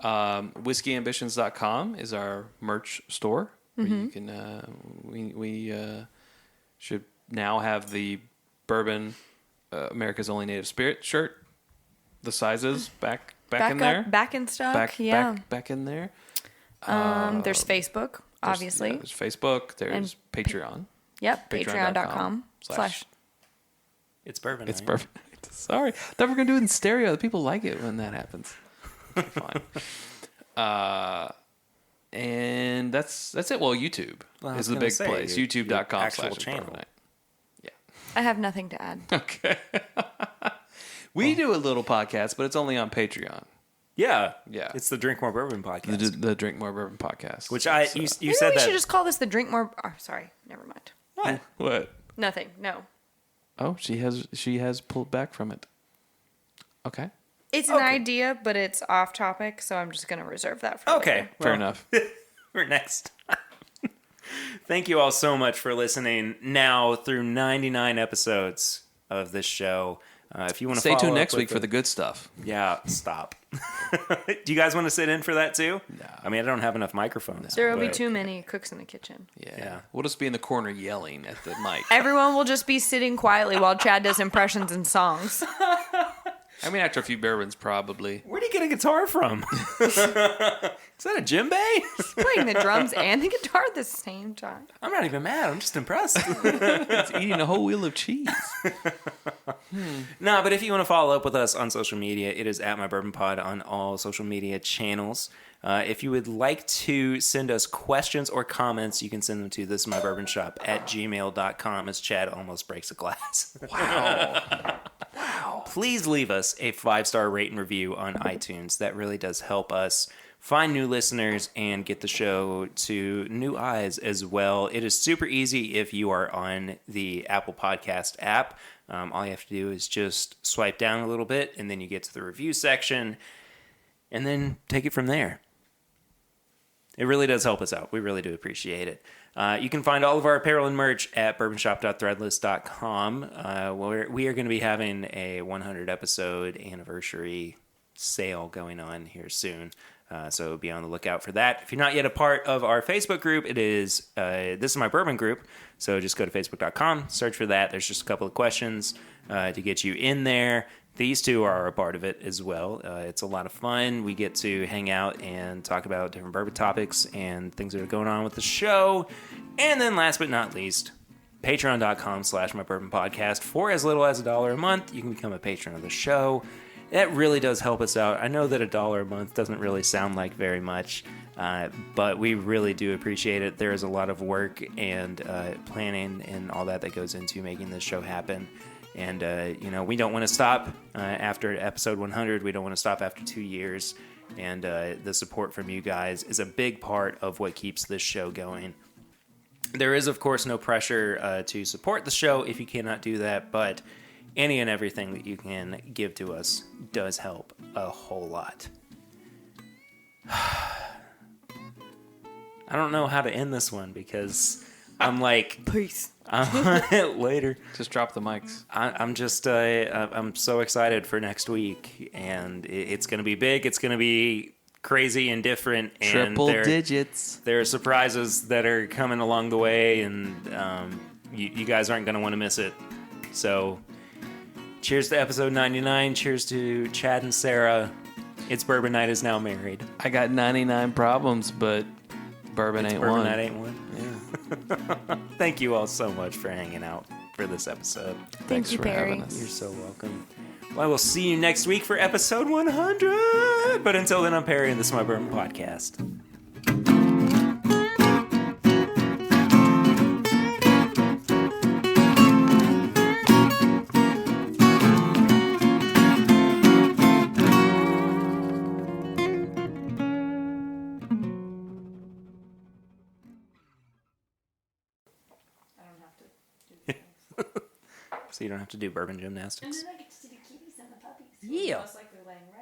WhiskeyAmbitions.com is our merch store. Where you can. We should now have the bourbon America's Only Native Spirit shirt. The sizes back in there. Back in stock. Back in there. There's Facebook, obviously. There's Facebook. There's Patreon. Yep. Patreon.com/ It's bourbon. It's perfect. Sorry. I thought we were going to do it in stereo. The people like it when that happens. Fine. And that's it. Well, YouTube is the big place. YouTube.com/bourbonite. Yeah. I have nothing to add. Okay. We do a little podcast, but it's only on Patreon. Yeah. Yeah. It's the Drink More Bourbon podcast. The Drink More Bourbon podcast. Which you Maybe said we that. should just call this the Drink More... Oh, sorry. Never mind. What? Nothing. No. Oh, she has pulled back from it. Okay. It's an idea, but it's off topic, so I'm just going to reserve that for later. Fair enough. For next time. Thank you all so much for listening now through 99 episodes of this show. If you want to stay tuned next week for the good stuff. Yeah, stop. Do you guys want to sit in for that too? No. I mean, I don't have enough microphones. There will be too many cooks in the kitchen. Yeah. We'll just be in the corner yelling at the mic. Everyone will just be sitting quietly while Chad does impressions and songs. I mean, after a few bourbons, probably. Where do you get a guitar from? Is that a djembe? Playing the drums and the guitar at the same time. I'm not even mad. I'm just impressed. It's eating a whole wheel of cheese. No, but if you want to follow up with us on social media, it is at My Bourbon Pod on all social media channels. If you would like to send us questions or comments, you can send them to thisismybourbonshop@gmail.com as Chad almost breaks a glass. Wow. Please leave us a 5-star rate and review on iTunes. That really does help us find new listeners and get the show to new eyes as well. It is super easy if you are on the Apple Podcast app. All you have to do is just swipe down a little bit, and then you get to the review section, and then take it from there. It really does help us out. We really do appreciate it. You can find all of our apparel and merch at bourbonshop.threadless.com. Where we are going to be having a 100 episode anniversary sale going on here soon. So be on the lookout for that. If you're not yet a part of our Facebook group, it is This Is My Bourbon group. So just go to facebook.com, search for that. There's just a couple of questions to get you in there. These two are a part of it as well. It's a lot of fun. We get to hang out and talk about different bourbon topics and things that are going on with the show. And then last but not least, patreon.com/mybourbonpodcast. For as little as $1 a month, you can become a patron of the show. That really does help us out. I know that $1 a month doesn't really sound like very much, but we really do appreciate it. There is a lot of work and planning and all that goes into making this show happen. And, we don't want to stop after episode 100. We don't want to stop after 2 years. And the support from you guys is a big part of what keeps this show going. There is, of course, no pressure to support the show if you cannot do that, but any and everything that you can give to us does help a whole lot. I don't know how to end this one because I'm like... Peace. Later. Just drop the mics. I'm just, I'm so excited for next week, and it's going to be big. It's going to be crazy and different. And Triple digits. There are surprises that are coming along the way, and you guys aren't going to want to miss it. So, cheers to episode 99. Cheers to Chad and Sarah. It's Bourbon Night is now married. I got 99 problems, but bourbon ain't Bourbon one. Night ain't one. Yeah. Thank you all so much for hanging out for this episode. Thanks you, for Perry. having us. You're so welcome. Well, I will see you next week for episode 100. But until then, I'm Perry, and this is My Bourbon Podcast. So you don't have to do bourbon gymnastics. And then I get to see the kitties and the puppies. Yeah. Most likely laying around.